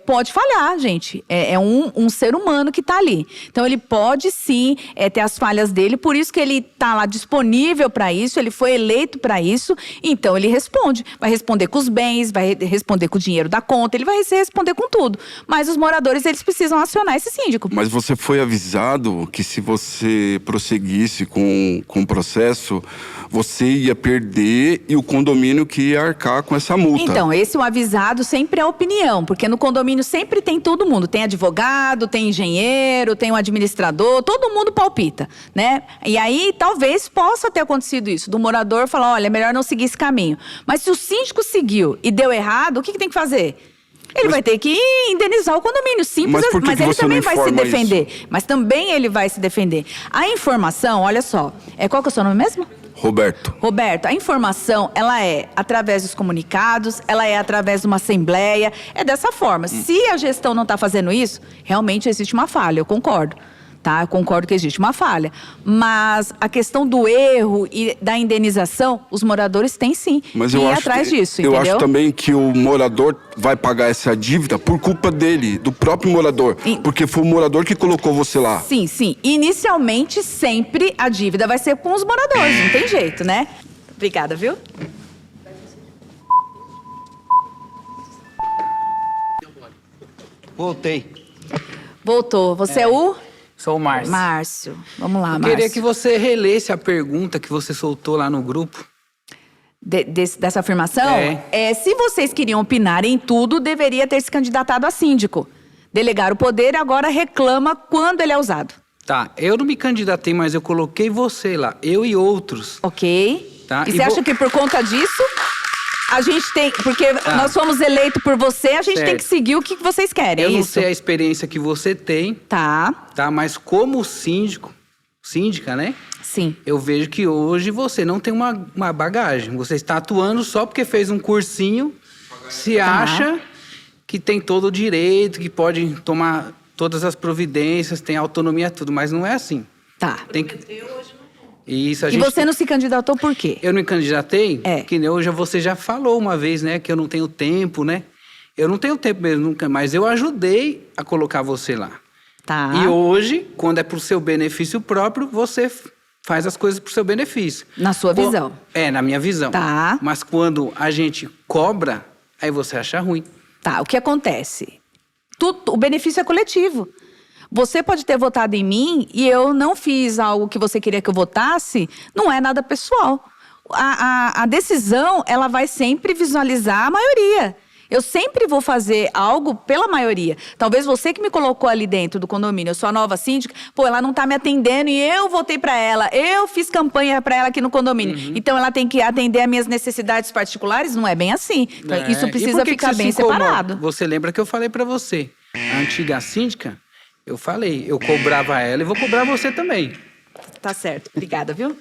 pode falhar, gente. É um ser humano que está ali. Então, ele pode, sim, ter as falhas dele, por isso que ele está lá disponível para isso, ele foi eleito para isso, então ele responde. Vai responder com os bens, vai responder com o dinheiro da conta, ele vai responder com tudo. Mas os moradores, eles precisam acionar esse síndico. Mas você foi avisado que se você prosseguisse com o processo, você ia perder e o condomínio que ia arcar com essa multa. Então, esse o avisado sempre é opinião, porque no condomínio sempre tem todo mundo. Tem advogado, tem engenheiro, tem um administrador, todo mundo palpita, né? E aí, talvez possa ter acontecido isso, do morador falar, olha, é melhor não seguir esse caminho. Mas se o síndico seguiu e deu errado, o que tem que fazer? Ele vai ter que indenizar o condomínio, simples, mas ele também vai se defender. Isso? Mas também ele vai se defender. A informação, olha só, qual que é o seu nome mesmo? Roberto, a informação, ela é através dos comunicados, ela é através de uma assembleia, é dessa forma. Se a gestão não está fazendo isso, realmente existe uma falha, eu concordo. Tá? Eu concordo que existe uma falha. Mas a questão do erro e da indenização, os moradores têm sim que ir atrás disso, entendeu? Eu acho também que o morador vai pagar essa dívida por culpa dele, do próprio morador. Porque foi o morador que colocou você lá. Sim, sim. Inicialmente, sempre a dívida vai ser com os moradores, não tem jeito, né? Obrigada, viu? Voltou. Você é o? Sou o Márcio. Márcio. Vamos lá, Márcio. Eu queria que você relesse a pergunta que você soltou lá no grupo. dessa afirmação se vocês queriam opinar em tudo, deveria ter se candidatado a síndico. Delegar o poder e agora reclama quando ele é usado. Tá, eu não me candidatei, mas eu coloquei você lá, eu e outros. Ok. Tá? E você acha que por conta disso, a gente tem... Porque nós fomos eleitos por você, a gente tem que seguir o que vocês querem, Eu é não isso? sei a experiência que você tem. Tá. Mas como síndica, né? Sim. Eu vejo que hoje você não tem uma bagagem. Você está atuando só porque fez um cursinho, se acha que tem todo o direito, que pode tomar todas as providências, tem autonomia, tudo. Mas não é assim. Tá. Tem que... Isso, E você não se candidatou por quê? Eu não me candidatei? Que hoje você já falou uma vez, né? Que eu não tenho tempo, né? Eu não tenho tempo mesmo, nunca. Mas eu ajudei a colocar você lá. Tá. E hoje, quando é pro seu benefício próprio, você faz as coisas pro seu benefício. Na sua visão. Na minha visão. Tá. Mas quando a gente cobra, aí você acha ruim. Tá, o que acontece? O benefício é coletivo. Você pode ter votado em mim e eu não fiz algo que você queria que eu votasse, não é nada pessoal. A decisão, ela vai sempre visualizar a maioria. Eu sempre vou fazer algo pela maioria. Talvez você que me colocou ali dentro do condomínio, eu sou a nova síndica, ela não tá me atendendo e eu votei para ela, eu fiz campanha para ela aqui no condomínio. Então ela tem que atender as minhas necessidades particulares? Não é bem assim. Então, isso precisa ficar bem separado. Você lembra que eu falei para você, a antiga síndica, eu falei, eu cobrava ela e vou cobrar você também. Tá certo. Obrigada, viu?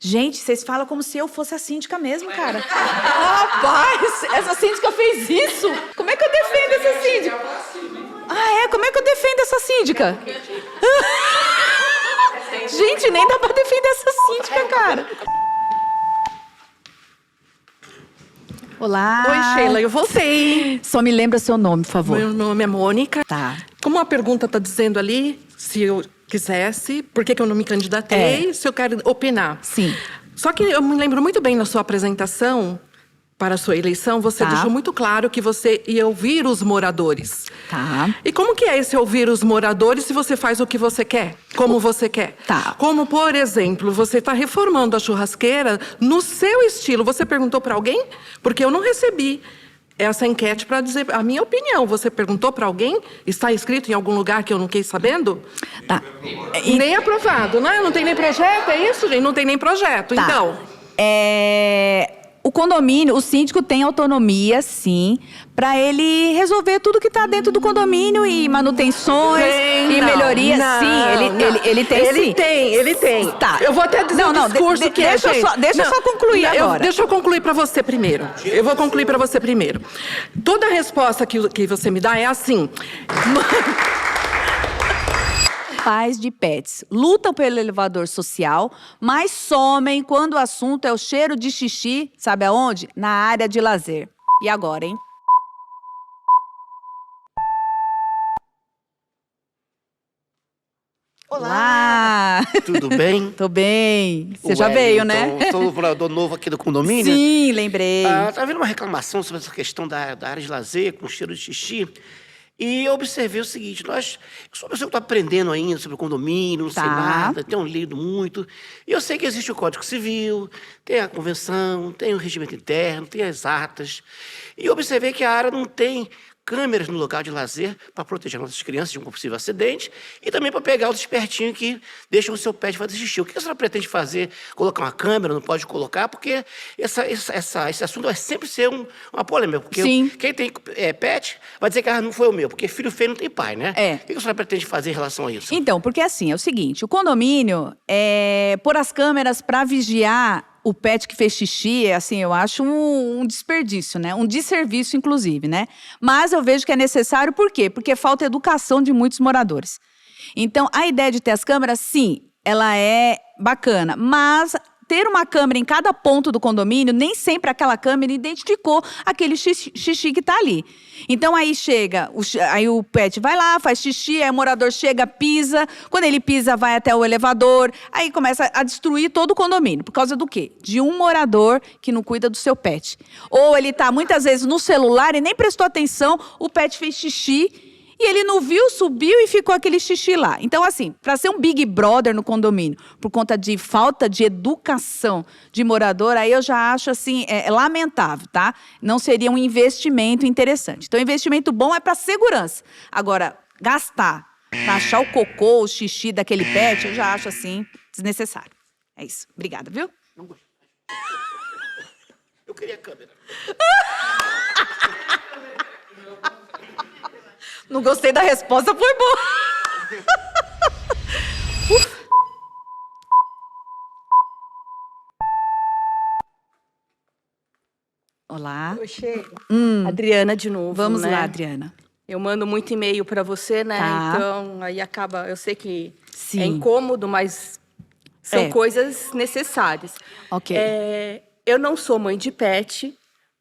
Gente, vocês falam como se eu fosse a síndica mesmo, cara. Rapaz, essa síndica fez isso? Como é que eu defendo essa síndica? Como é que eu defendo essa síndica? Gente, nem dá pra defender essa síndica, cara. Olá. Oi, Sheila, eu voltei. Só me lembra seu nome, por favor. Meu nome é Mônica. Tá. Como a pergunta está dizendo ali, se eu quisesse, por que eu não me candidatei, se eu quero opinar. Sim. Só que eu me lembro muito bem na sua apresentação, para a sua eleição, você deixou muito claro que você ia ouvir os moradores. Tá. E como que é esse ouvir os moradores se você faz o que você quer? Como você quer? Tá. Como, por exemplo, você está reformando a churrasqueira no seu estilo. Você perguntou para alguém? Porque eu não recebi essa enquete para dizer a minha opinião. Você perguntou para alguém? Está escrito em algum lugar que eu não fiquei sabendo? Tá. Nem aprovado, né? Não tem nem projeto, é isso, gente? Não tem nem projeto. Tá. Então... O condomínio, o síndico tem autonomia, sim, para ele resolver tudo que está dentro do condomínio e manutenções e melhorias. Sim, ele tem sim. Ele tem. Tá. Eu vou até dizer o discurso que deixa eu só concluir agora. Deixa eu concluir para você primeiro. Eu vou concluir para você primeiro. Toda resposta que você me dá é assim... Pais de pets lutam pelo elevador social, mas somem quando o assunto é o cheiro de xixi, sabe aonde? Na área de lazer. E agora, hein? Olá! Tudo bem? Tô bem. Você já veio, né? Sou morador novo aqui do condomínio. Sim, lembrei. Tá vendo uma reclamação sobre essa questão da área de lazer com cheiro de xixi? E eu observei o seguinte, eu sou uma pessoa que estou aprendendo ainda sobre o condomínio, não sei nada, tenho lido muito. E eu sei que existe o Código Civil, tem a convenção, tem o regimento interno, tem as atas. E eu observei que a área não tem câmeras no local de lazer para proteger nossas crianças de um possível acidente e também para pegar os espertinhos que deixam o seu pet fazer xixi. O que a senhora pretende fazer? Colocar uma câmera? Não pode colocar? Porque esse assunto vai sempre ser uma polêmica. Porque quem tem pet vai dizer que não foi o meu, porque filho feio não tem pai, né? O que a senhora pretende fazer em relação a isso? Então, porque assim, é o seguinte, o condomínio, pôr as câmeras para vigiar o pet que fez xixi, assim, eu acho um desperdício, né? Um desserviço, inclusive, né? Mas eu vejo que é necessário, por quê? Porque falta educação de muitos moradores. Então, a ideia de ter as câmeras, sim, ela é bacana, mas ter uma câmera em cada ponto do condomínio, nem sempre aquela câmera identificou aquele xixi que está ali. Então, aí aí o pet vai lá, faz xixi, aí o morador chega, pisa. Quando ele pisa, vai até o elevador. Aí começa a destruir todo o condomínio. Por causa do quê? De um morador que não cuida do seu pet. Ou ele está, muitas vezes, no celular e nem prestou atenção, o pet fez xixi E ele não viu, subiu e ficou aquele xixi lá. Então, assim, para ser um Big Brother no condomínio, por conta de falta de educação de morador, aí eu já acho, assim, lamentável, tá? Não seria um investimento interessante. Então, investimento bom é para segurança. Agora, gastar para achar o cocô, o xixi daquele pet, eu já acho, assim, desnecessário. É isso. Obrigada, viu? Eu queria a câmera. Não gostei da resposta, foi boa. Olá. Oi, Sheila. Adriana de novo, Vamos né? lá, Adriana. Eu mando muito e-mail para você, né? Tá. Então, aí acaba... Eu sei que Sim. é incômodo, mas são É. coisas necessárias. Ok. Eu não sou mãe de pet,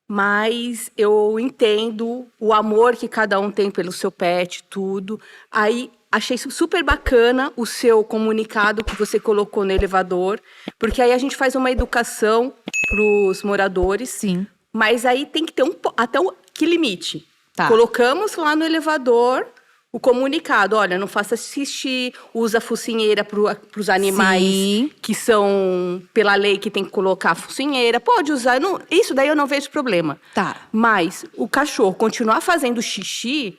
mas eu entendo o amor que cada um tem pelo seu pet, tudo. Aí, achei super bacana o seu comunicado que você colocou no elevador, porque aí a gente faz uma educação para os moradores. Sim. Mas aí tem que ter até que limite. Tá. Colocamos lá no elevador o comunicado. Olha, não faça xixi, usa focinheira para os animais Sim. que são, pela lei, que tem que colocar a focinheira. Pode usar, isso daí eu não vejo problema. Tá. Mas o cachorro continuar fazendo xixi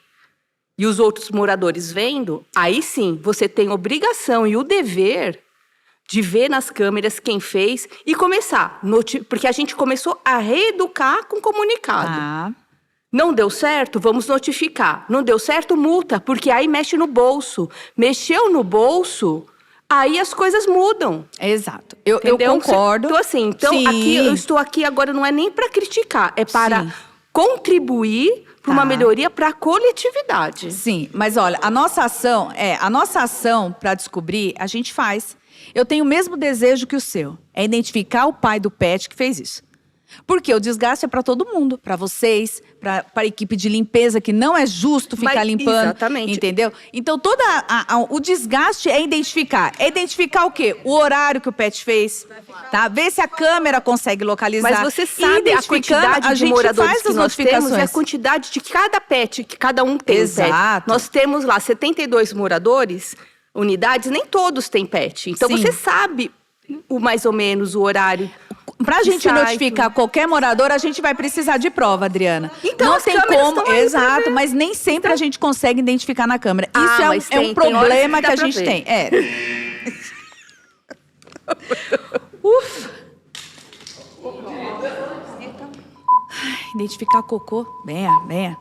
e os outros moradores vendo, aí sim, você tem obrigação e o dever de ver nas câmeras quem fez e começar. Porque a gente começou a reeducar com comunicado. Tá. Não deu certo? Vamos notificar. Não deu certo? Multa, porque aí mexe no bolso. Mexeu no bolso, aí as coisas mudam. Exato. Eu Entendeu? concordo. Então, assim, Sim. aqui, eu estou aqui agora não é nem para criticar, é para Sim. contribuir para uma melhoria para a coletividade. Sim, mas olha, a nossa ação para descobrir, a gente faz. Eu tenho o mesmo desejo que o seu, é identificar o pai do pet que fez isso. Porque o desgaste é para todo mundo, para vocês, para a equipe de limpeza, que não é justo ficar limpando. Exatamente. Entendeu? Então, o desgaste é identificar. É identificar o quê? O horário que o pet fez, tá? Ver se a câmera consegue localizar. Mas você sabe a quantidade de moradores que nós temos e a quantidade de cada pet que cada um tem. Exato. Pet. Nós temos lá 72 moradores, unidades, nem todos têm pet. Então, Sim. você sabe mais ou menos o horário. Pra gente notificar qualquer morador, a gente vai precisar de prova, Adriana. Então, não as tem câmeras como, estão aí pra exato, ver. mas nem sempre a gente consegue identificar na câmera. Ah, Isso mas é um tem problema horas que que dá a pra gente ver. tem. Ufa. Identificar cocô. Venha.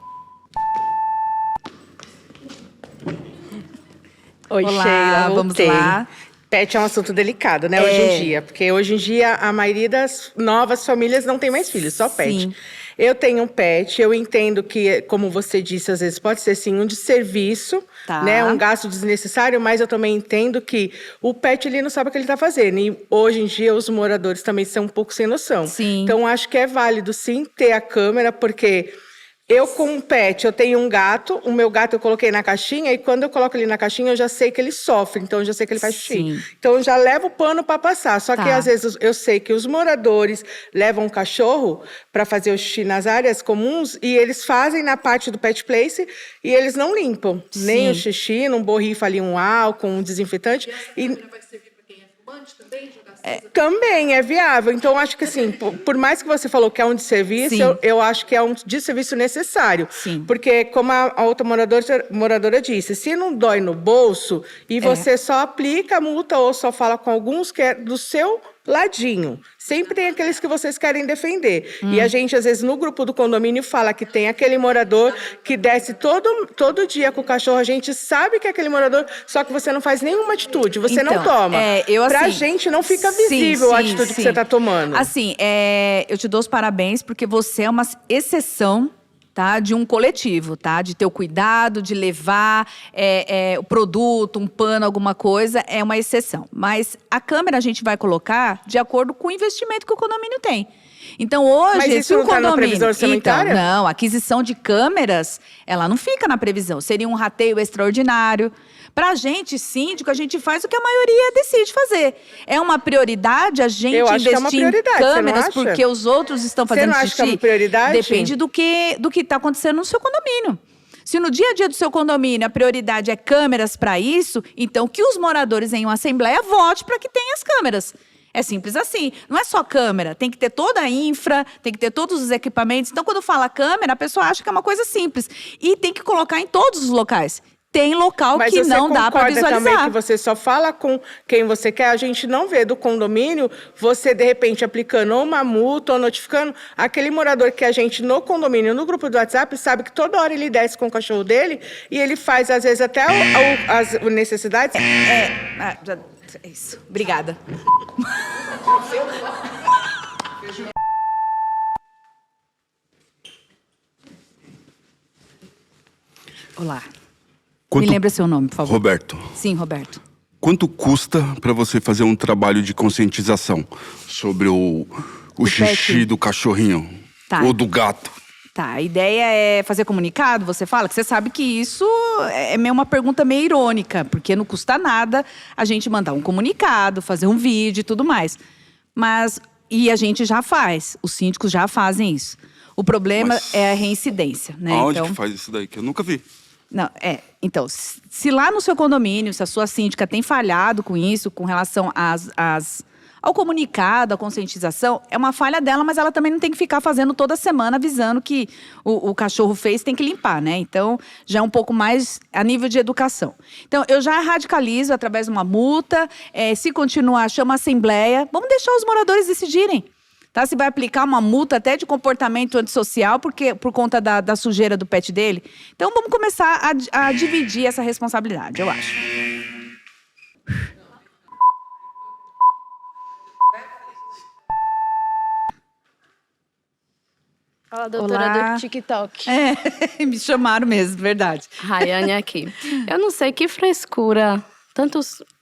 Oi, Olá, Sheila, vamos voltei. lá. Pet é um assunto delicado, né, hoje em dia. Porque hoje em dia, a maioria das novas famílias não tem mais filhos, só pet. Sim. Eu tenho um pet, eu entendo que, como você disse, às vezes pode ser, sim, um desserviço, Tá. né, um gasto desnecessário, mas eu também entendo que o pet, ele não sabe o que ele está fazendo. E hoje em dia, os moradores também são um pouco sem noção. Sim. Então, acho que é válido, sim, ter a câmera, porque... Eu, com um pet, eu tenho um gato. O meu gato eu coloquei na caixinha. E quando eu coloco ele na caixinha, eu já sei que ele sofre. Então, eu já sei que ele faz xixi. Sim. Então, eu já levo o pano para passar. Só que, Tá. às vezes, eu sei que os moradores levam um cachorro para fazer o xixi nas áreas comuns. E eles fazem na parte do pet place. E eles não limpam. Nem Sim. o xixi, não borrifa ali um álcool, um desinfetante. Também é viável. Então, acho que assim, por mais que você falou que é um desserviço, Sim. eu acho que é um desserviço necessário. Sim. Porque, como a outra moradora disse, se não dói no bolso e você só aplica a multa ou só fala com alguns que é do seu ladinho. Sempre tem aqueles que vocês querem defender. E a gente, às vezes, no grupo do condomínio fala que tem aquele morador que desce todo dia com o cachorro. A gente sabe que é aquele morador, só que você não faz nenhuma atitude, você não Então, toma. Pra assim, gente não fica visível a atitude que você está tomando. Assim, eu te dou os parabéns porque você é uma exceção, tá, de um coletivo, tá? De ter o cuidado, de levar o produto, um pano, alguma coisa, é uma exceção. Mas a câmera a gente vai colocar de acordo com o investimento que o condomínio tem. Então, hoje, Mas isso se o não tá na condomínio... previsão orçamentária? Então, não, a aquisição de câmeras, ela não fica na previsão. Seria um rateio extraordinário. Pra gente, síndico, a gente faz o que a maioria decide fazer. É uma prioridade a gente Eu acho que é uma investir em prioridade, você não câmeras acha? porque os outros estão Você fazendo não acha xixi? que é uma prioridade? Depende do que está acontecendo no seu condomínio. Se no dia a dia do seu condomínio a prioridade é câmeras para isso, então que os moradores em uma assembleia votem para que tenha as câmeras. É simples assim. Não é só câmera, tem que ter toda a infra, tem que ter todos os equipamentos. Então, quando fala câmera, a pessoa acha que é uma coisa simples. E tem que colocar em todos os locais. Tem local que não dá para visualizar. Mas você concorda também que você só fala com quem você quer? A gente não vê do condomínio você, de repente, aplicando ou uma multa ou notificando aquele morador que a gente, no condomínio, no grupo do WhatsApp, sabe que toda hora ele desce com o cachorro dele e ele faz, às vezes, até as necessidades. É isso. Obrigada. Olá. Me lembra seu nome, por favor. Roberto. Sim, Roberto. Quanto custa para você fazer um trabalho de conscientização sobre o xixi pet. do cachorrinho Tá. ou do gato? Tá, a ideia é fazer comunicado, você fala? Que você sabe que isso é meio uma pergunta meio irônica, porque não custa nada a gente mandar um comunicado, fazer um vídeo e tudo mais. E a gente já faz, os síndicos já fazem isso. O problema é a reincidência, né? Aonde então, que faz isso daí? Que eu nunca vi. Não, então, se lá no seu condomínio, se a sua síndica tem falhado com isso, com relação ao comunicado, à conscientização, é uma falha dela, mas ela também não tem que ficar fazendo toda semana avisando que o cachorro fez, tem que limpar, né? Então, já é um pouco mais a nível de educação. Então, eu já radicalizo através de uma multa, se continuar, chama a assembleia, vamos deixar os moradores decidirem. Tá? Se vai aplicar uma multa até de comportamento antissocial por conta da sujeira do pet dele. Então, vamos começar a dividir essa responsabilidade, eu acho. Fala, doutora Olá. do TikTok. Me chamaram mesmo, verdade. Rayane aqui. Eu não sei que frescura, tanto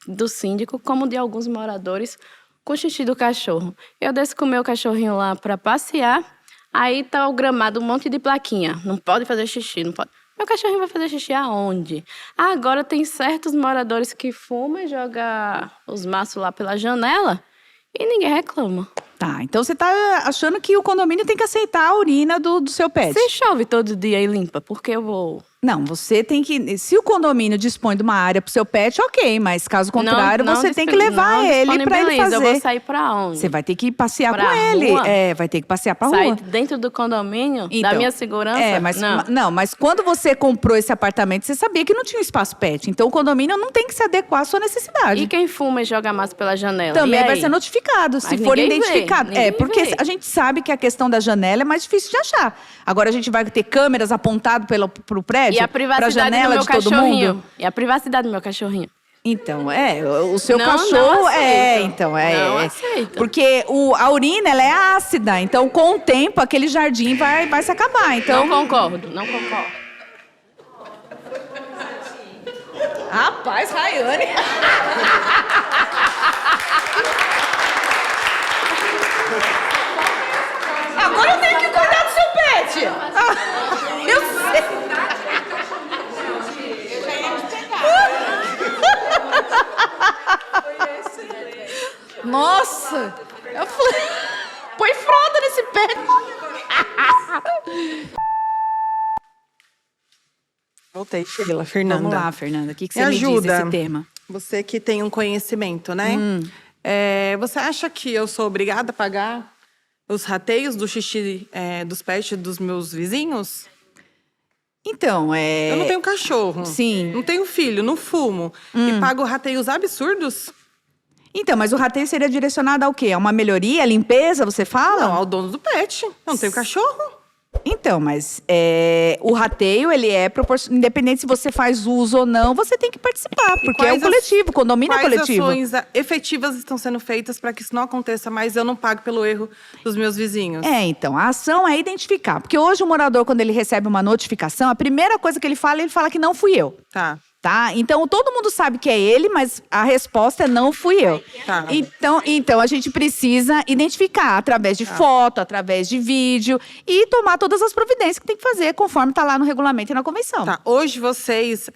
do síndico como de alguns moradores, com o xixi do cachorro. Eu desço com o meu cachorrinho lá para passear, aí tá o gramado, um monte de plaquinha. Não pode fazer xixi, não pode. Meu cachorrinho vai fazer xixi aonde? Agora tem certos moradores que fumam e jogam os maços lá pela janela e ninguém reclama. Tá, então você tá achando que o condomínio tem que aceitar a urina do seu pet? Você chove todo dia e limpa, porque eu vou... Não, você tem que... Se o condomínio dispõe de uma área pro seu pet, ok. Mas caso contrário, você tem que levar ele pra ele fazer. Eu vou sair pra onde? Você vai ter que passear pra com ele. rua? Vai ter que passear pra rua. Sair dentro do condomínio? Então, da minha segurança? Mas quando você comprou esse apartamento, você sabia que não tinha um espaço pet. Então o condomínio não tem que se adequar à sua necessidade. E quem fuma e joga massa pela janela? Também vai ser notificado, se for identificado. Porque vê. a gente sabe que a questão da janela é mais difícil de achar. Agora a gente vai ter câmeras apontadas pro prédio, E a privacidade do meu cachorrinho? E a privacidade do meu cachorrinho? Então, o seu Não, cachorro não aceito. Não é. aceito. Porque a urina, ela é ácida. Então, com o tempo, aquele jardim vai se acabar. Então, Não concordo. Rapaz, Rayane. Agora eu tenho que cuidar do seu pet. Eu sei. Nossa! Eu falei, põe fralda nesse pet. Voltei, Sheila. Fernanda. Vamos lá, Fernanda. O que você Me me diz ajuda. desse tema? Você que tem um conhecimento, né? Você acha que eu sou obrigada a pagar os rateios do xixi dos pets dos meus vizinhos? Então, Eu não tenho cachorro. Sim. Não tenho filho, não fumo. E pago rateios absurdos? Então, mas o rateio seria direcionado ao quê? A uma melhoria, a limpeza, você fala? Não, ao dono do pet. Eu não tenho cachorro. Então, mas o rateio, ele é proporcional. Independente se você faz uso ou não, você tem que participar, porque é um coletivo, o condomínio é coletivo. Quais ações efetivas estão sendo feitas para que isso não aconteça mais e eu não pague pelo erro dos meus vizinhos? Então, a ação é identificar. Porque hoje o morador, quando ele recebe uma notificação, a primeira coisa que ele fala que não fui eu. Tá. Então, todo mundo sabe que é ele, mas a resposta é não fui eu. Tá. Então, a gente precisa identificar através de foto, através de vídeo e tomar todas as providências que tem que fazer, conforme está lá no regulamento e na convenção. Tá. Hoje vocês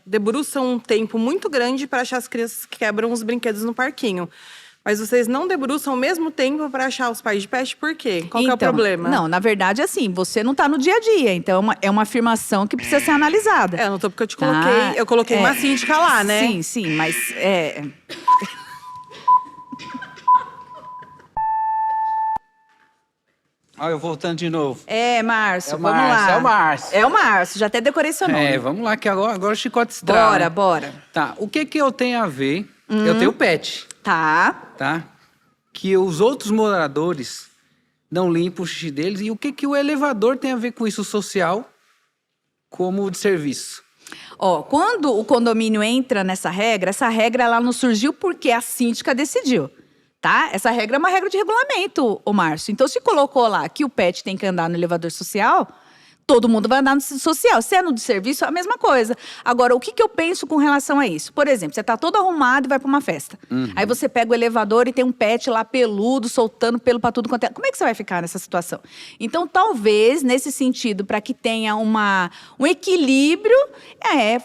debruçam um tempo muito grande para achar as crianças que quebram os brinquedos no parquinho. Mas vocês não debruçam ao mesmo tempo para achar os pais de pet, por quê? Qual que é o Então, problema? Não, na verdade, assim, você não está no dia a dia. Então, é uma afirmação que precisa ser analisada. Não tô porque eu te coloquei. Eu coloquei uma síndica lá, né? Sim, sim, mas Olha, eu voltando de novo. Márcio, É o vamos Márcio, lá. é o Márcio. É o Márcio, já até decorei seu nome. Vamos lá, que agora o chicote estrala. Bora. Tá, o que eu tenho a ver? Eu tenho pet. Tá. Que os outros moradores não limpam o xixi deles. E o que o elevador tem a ver com isso social como de serviço? Quando o condomínio entra nessa regra, essa regra ela não surgiu porque a síndica decidiu, tá? Essa regra é uma regra de regulamento, ô Márcio. Então, se colocou lá que o pet tem que andar no elevador social, todo mundo vai andar no social. Se é no de serviço, é a mesma coisa. Agora, o que eu penso com relação a isso? Por exemplo, você tá todo arrumado e vai para uma festa. Aí você pega o elevador e tem um pet lá peludo, soltando pelo para tudo quanto é. Como é que você vai ficar nessa situação? Então, talvez, nesse sentido, para que tenha um equilíbrio,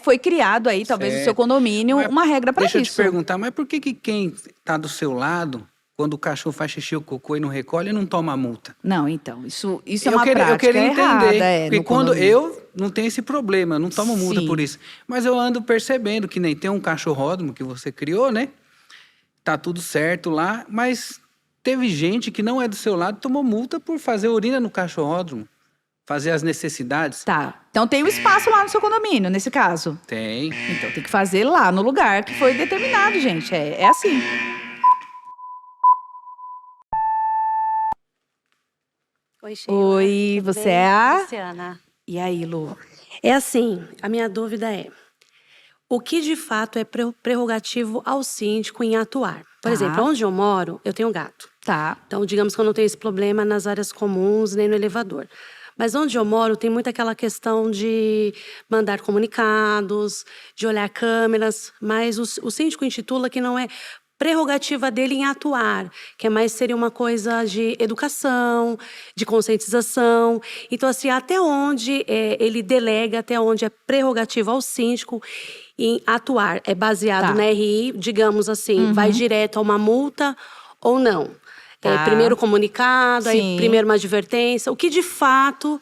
foi criado aí, talvez, no seu condomínio, uma regra para isso. Deixa eu te perguntar, mas por que quem tá do seu lado, quando o cachorro faz xixi ou cocô e não recolhe, não toma multa? Não, então, isso é uma prática eu queria errada. entender, porque quando condomínio. eu não tenho esse problema, não tomo multa por isso. Mas eu ando percebendo que nem tem um cachorródromo que você criou, né? Tá tudo certo lá, mas teve gente que não é do seu lado, tomou multa por fazer urina no cachorródromo, fazer as necessidades. Tá, então tem um espaço lá no seu condomínio, nesse caso? Tem. Então tem que fazer lá no lugar que foi determinado, gente, é assim. Oi, Sheila. Oi, você é a... Luciana. E aí, Lu? É assim, a minha dúvida é, o que de fato é prerrogativo ao síndico em atuar? Por exemplo, onde eu moro, eu tenho gato. Tá. Então, digamos que eu não tenho esse problema nas áreas comuns nem no elevador. Mas onde eu moro, tem muito aquela questão de mandar comunicados, de olhar câmeras, mas o síndico intitula que não é prerrogativa dele em atuar, que seria uma coisa de educação, de conscientização. Então, assim, até onde ele delega, até onde é prerrogativa ao síndico em atuar. É baseado na RI, digamos assim, vai direto a uma multa ou não. Primeiro comunicado, aí primeiro uma advertência. O que, de fato,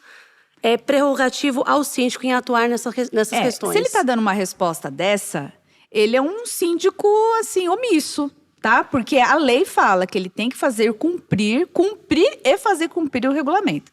é prerrogativo ao síndico em atuar nessas questões? Se ele está dando uma resposta dessa, ele é um síndico, assim, omisso, tá? Porque a lei fala que ele tem que fazer cumprir e fazer cumprir o regulamento.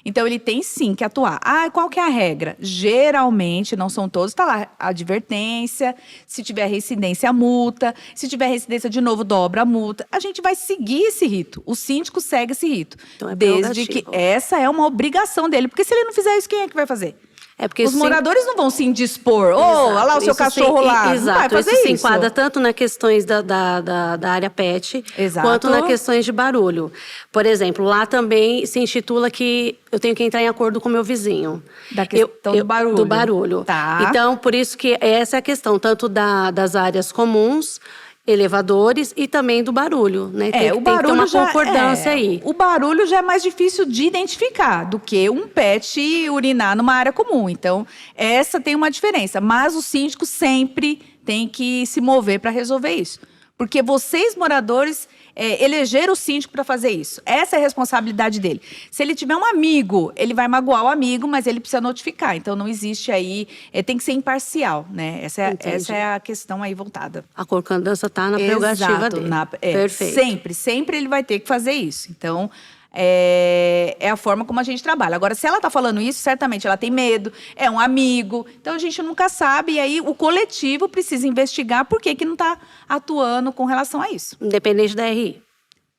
Então, ele tem sim que atuar. Qual que é a regra? Geralmente, não são todos, está lá a advertência, se tiver reincidência, a multa, se tiver reincidência de novo, dobra a multa. A gente vai seguir esse rito, o síndico segue esse rito. Então, desde que essa é uma obrigação dele, porque se ele não fizer isso, quem é que vai fazer? Porque os moradores não vão se indispor. Olha lá o seu cachorro lá. Exato, não vai fazer isso se isso. enquadra tanto nas questões da área pet, quanto nas questões de barulho. Por exemplo, lá também se intitula que eu tenho que entrar em acordo com o meu vizinho. Da questão do barulho. Do barulho. Tá. Então, por isso que essa é a questão, tanto das áreas comuns, elevadores e também do barulho, né? Tem que ter uma concordância aí. O barulho já é mais difícil de identificar do que um pet urinar numa área comum. Então, essa tem uma diferença. Mas o síndico sempre tem que se mover para resolver isso. Porque vocês, moradores, elegeram o síndico para fazer isso. Essa é a responsabilidade dele. Se ele tiver um amigo, ele vai magoar o amigo, mas ele precisa notificar. Então, não existe aí... tem que ser imparcial, né? Essa é a questão aí voltada. A concordância está na prerrogativa dele. Perfeito. Sempre ele vai ter que fazer isso. Então... É a forma como a gente trabalha. Agora, se ela está falando isso, certamente ela tem medo, é um amigo. Então, a gente nunca sabe. E aí, o coletivo precisa investigar por que não está atuando com relação a isso. Independente da RI.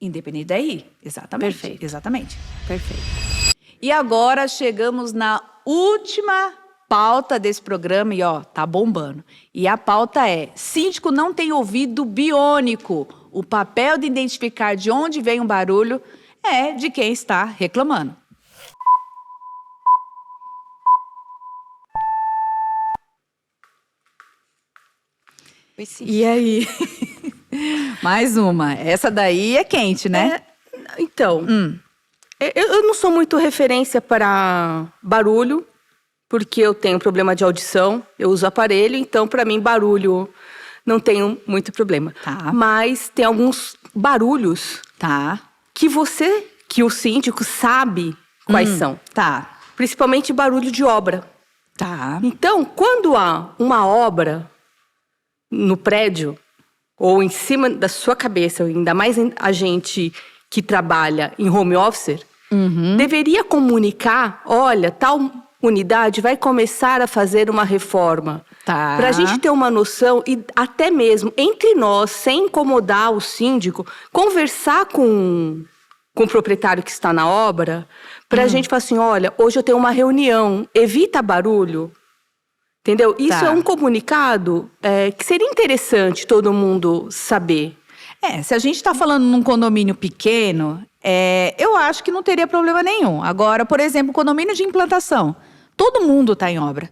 Independente da RI, exatamente. Perfeito. Exatamente. Perfeito. E agora, chegamos na última pauta desse programa e, tá bombando. E a pauta é: síndico não tem ouvido biônico. O papel de identificar de onde vem um barulho é de quem está reclamando. E aí? Mais uma. Essa daí é quente, né? Então, eu não sou muito referência para barulho, porque eu tenho problema de audição, eu uso aparelho, então, para mim, barulho não tenho muito problema. Tá. Mas tem alguns barulhos que o síndico sabe quais são. Tá. Principalmente barulho de obra. Tá. Então, quando há uma obra no prédio ou em cima da sua cabeça, ainda mais a gente que trabalha em home office, deveria comunicar, olha, tal unidade vai começar a fazer uma reforma. Tá. Para a gente ter uma noção e até mesmo entre nós, sem incomodar o síndico, conversar com o proprietário que está na obra, para a gente falar assim, olha, hoje eu tenho uma reunião, evita barulho. Entendeu? Isso é um comunicado que seria interessante todo mundo saber. Se a gente está falando num condomínio pequeno, eu acho que não teria problema nenhum. Agora, por exemplo, condomínio de implantação. Todo mundo está em obra.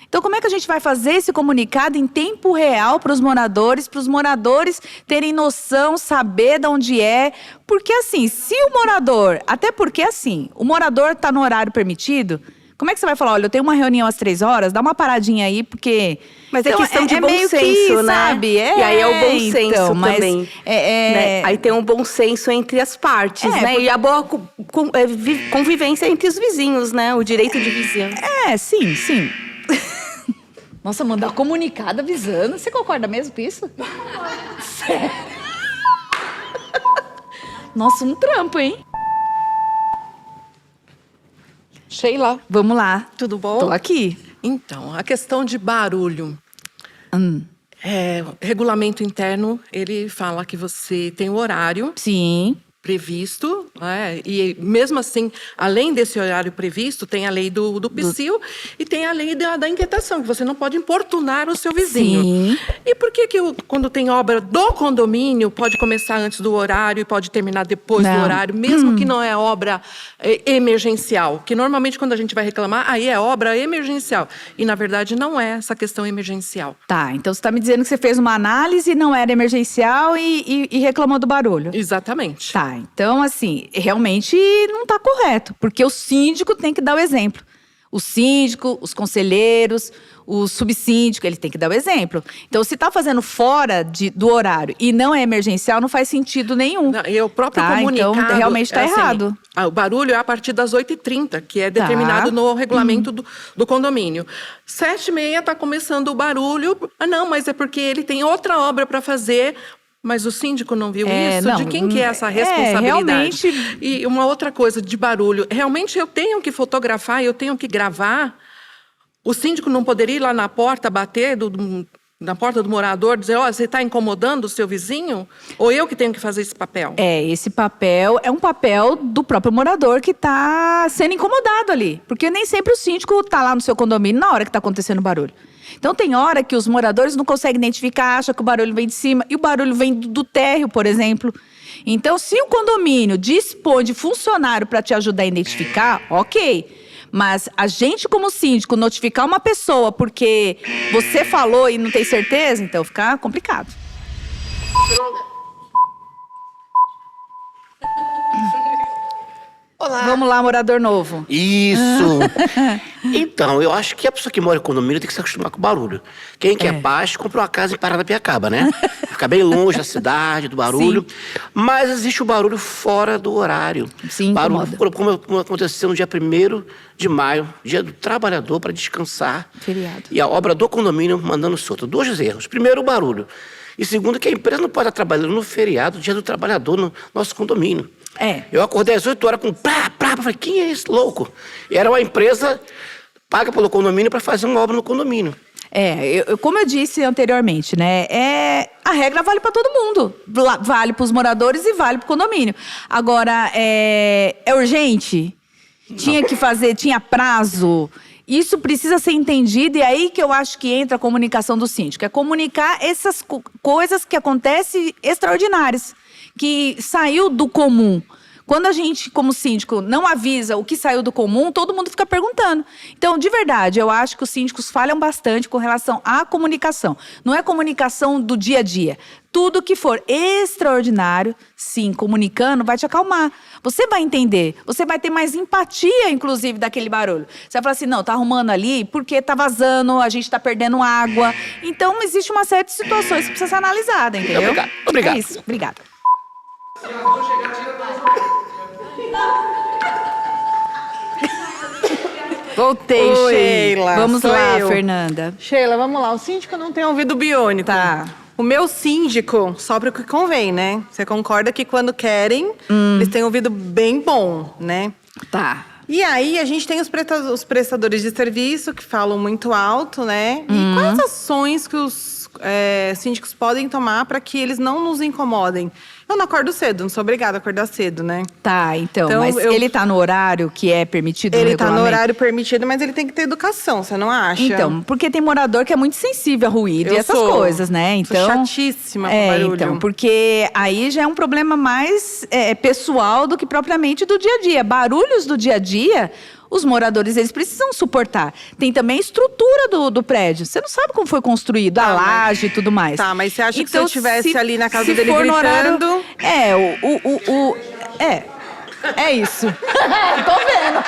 Então, como é que a gente vai fazer esse comunicado em tempo real para os moradores terem noção, saber de onde é? Porque assim, se o morador... Até porque assim, o morador está no horário permitido... Como é que você vai falar, olha, eu tenho uma reunião às 3 horas, dá uma paradinha aí, porque... Mas é então, questão de bom meio senso, que, né? Sabe? E aí é o bom senso então, mas também. Né? Aí tem um bom senso entre as partes, né? porque... E a boa convivência entre os vizinhos, né? O direito de vizinhança. Sim. Nossa, mandar comunicado avisando. Você concorda mesmo com isso? Sério? Nossa, um trampo, hein? Sheila. Vamos lá. Tudo bom? Tô aqui. Então, a questão de barulho. Regulamento interno, ele fala que você tem o horário. Sim. Previsto, né? E mesmo assim, além desse horário previsto, tem a lei do PSIL e tem a lei da inquietação, que você não pode importunar o seu vizinho. Sim. E por que quando tem obra do condomínio, pode começar antes do horário e pode terminar depois do horário, mesmo que não é obra emergencial? Que normalmente quando a gente vai reclamar, aí é obra emergencial. E na verdade não é essa questão emergencial. Tá, então você está me dizendo que você fez uma análise, não era emergencial e reclamou do barulho. Exatamente. Tá, então assim, realmente não está correto, porque o síndico tem que dar o exemplo. O síndico, os conselheiros, o subsíndico, ele tem que dar o exemplo. Então, se está fazendo fora do horário e não é emergencial, não faz sentido nenhum. E o próprio comunicado... Então, realmente está errado. O barulho é a partir das 8h30, que é determinado no regulamento do condomínio. 7h30 está começando o barulho. Não, mas é porque ele tem outra obra para fazer... Mas o síndico não viu isso? Não, de quem que é essa responsabilidade? Realmente... E uma outra coisa de barulho. Realmente eu tenho que fotografar, eu tenho que gravar. O síndico não poderia ir lá na porta, bater na porta do morador, dizer, você está incomodando o seu vizinho? Ou eu que tenho que fazer esse papel? Esse papel é um papel do próprio morador que está sendo incomodado ali. Porque nem sempre o síndico está lá no seu condomínio na hora que está acontecendo o barulho. Então, tem hora que os moradores não conseguem identificar, acham que o barulho vem de cima, e o barulho vem do térreo, por exemplo. Então, se o condomínio dispõe de funcionário para te ajudar a identificar, ok. Mas a gente, como síndico, notificar uma pessoa porque você falou e não tem certeza, então fica complicado. Olá. Vamos lá, morador novo. Isso! Então, eu acho que a pessoa que mora em condomínio tem que se acostumar com o barulho. Quem quer paz, compra uma casa em Paranapiacaba, né? Fica bem longe da cidade, do barulho. Sim. Mas existe o barulho fora do horário. Sim, barulho, como aconteceu no dia 1º de maio, dia do trabalhador para descansar. Feriado. E a obra do condomínio mandando solto. 2 erros. Primeiro, o barulho. E segundo, que a empresa não pode estar trabalhando no feriado, dia do trabalhador, no nosso condomínio. Eu acordei às 8 horas com falei, quem é esse louco? E era uma empresa paga pelo condomínio para fazer uma obra no condomínio. Como eu disse anteriormente, né? A regra vale para todo mundo. Vale para os moradores e vale para o condomínio. Agora, é urgente? Tinha que fazer, tinha prazo? Isso precisa ser entendido e é aí que eu acho que entra a comunicação do síndico. É comunicar essas coisas que acontecem extraordinárias, que saiu do comum. Quando a gente, como síndico, não avisa o que saiu do comum, todo mundo fica perguntando. Então, de verdade, eu acho que os síndicos falham bastante com relação à comunicação. Não é comunicação do dia a dia. Tudo que for extraordinário, sim, comunicando, vai te acalmar. Você vai entender, você vai ter mais empatia, inclusive, daquele barulho. Você vai falar assim, não, tá arrumando ali porque tá vazando, a gente tá perdendo água. Então, existe uma série de situações que precisa ser analisada, entendeu? Obrigado. É isso, obrigada. Voltei, Oi, Sheila. Vamos Sou lá, eu. Fernanda. Sheila, vamos lá. O síndico não tem ouvido biônico. Tá. O meu síndico sopra o que convém, né? Você concorda que quando querem, eles têm ouvido bem bom, né? Tá. E aí, a gente tem os prestadores de serviço que falam muito alto, né? E quais ações que os síndicos podem tomar para que eles não nos incomodem? Eu não acordo cedo, não sou obrigada a acordar cedo, né? Tá, então mas eu- ele tá no horário que é permitido no Ele tá no regulamento? horário permitido, mas ele tem que ter educação, você não acha? Então, porque tem morador que é muito sensível a ruído Eu e essas sou. coisas, né? Sou Então, chatíssima com barulho. Então, porque aí já é um problema mais pessoal do que propriamente do dia a dia. Barulhos do dia a dia, os moradores, eles precisam suportar. Tem também a estrutura do prédio. Você não sabe como foi construído, a laje e tudo mais. Tá, mas você acha que se Então, eu estivesse ali na casa se dele for no horário- gritando... É isso. Tô vendo.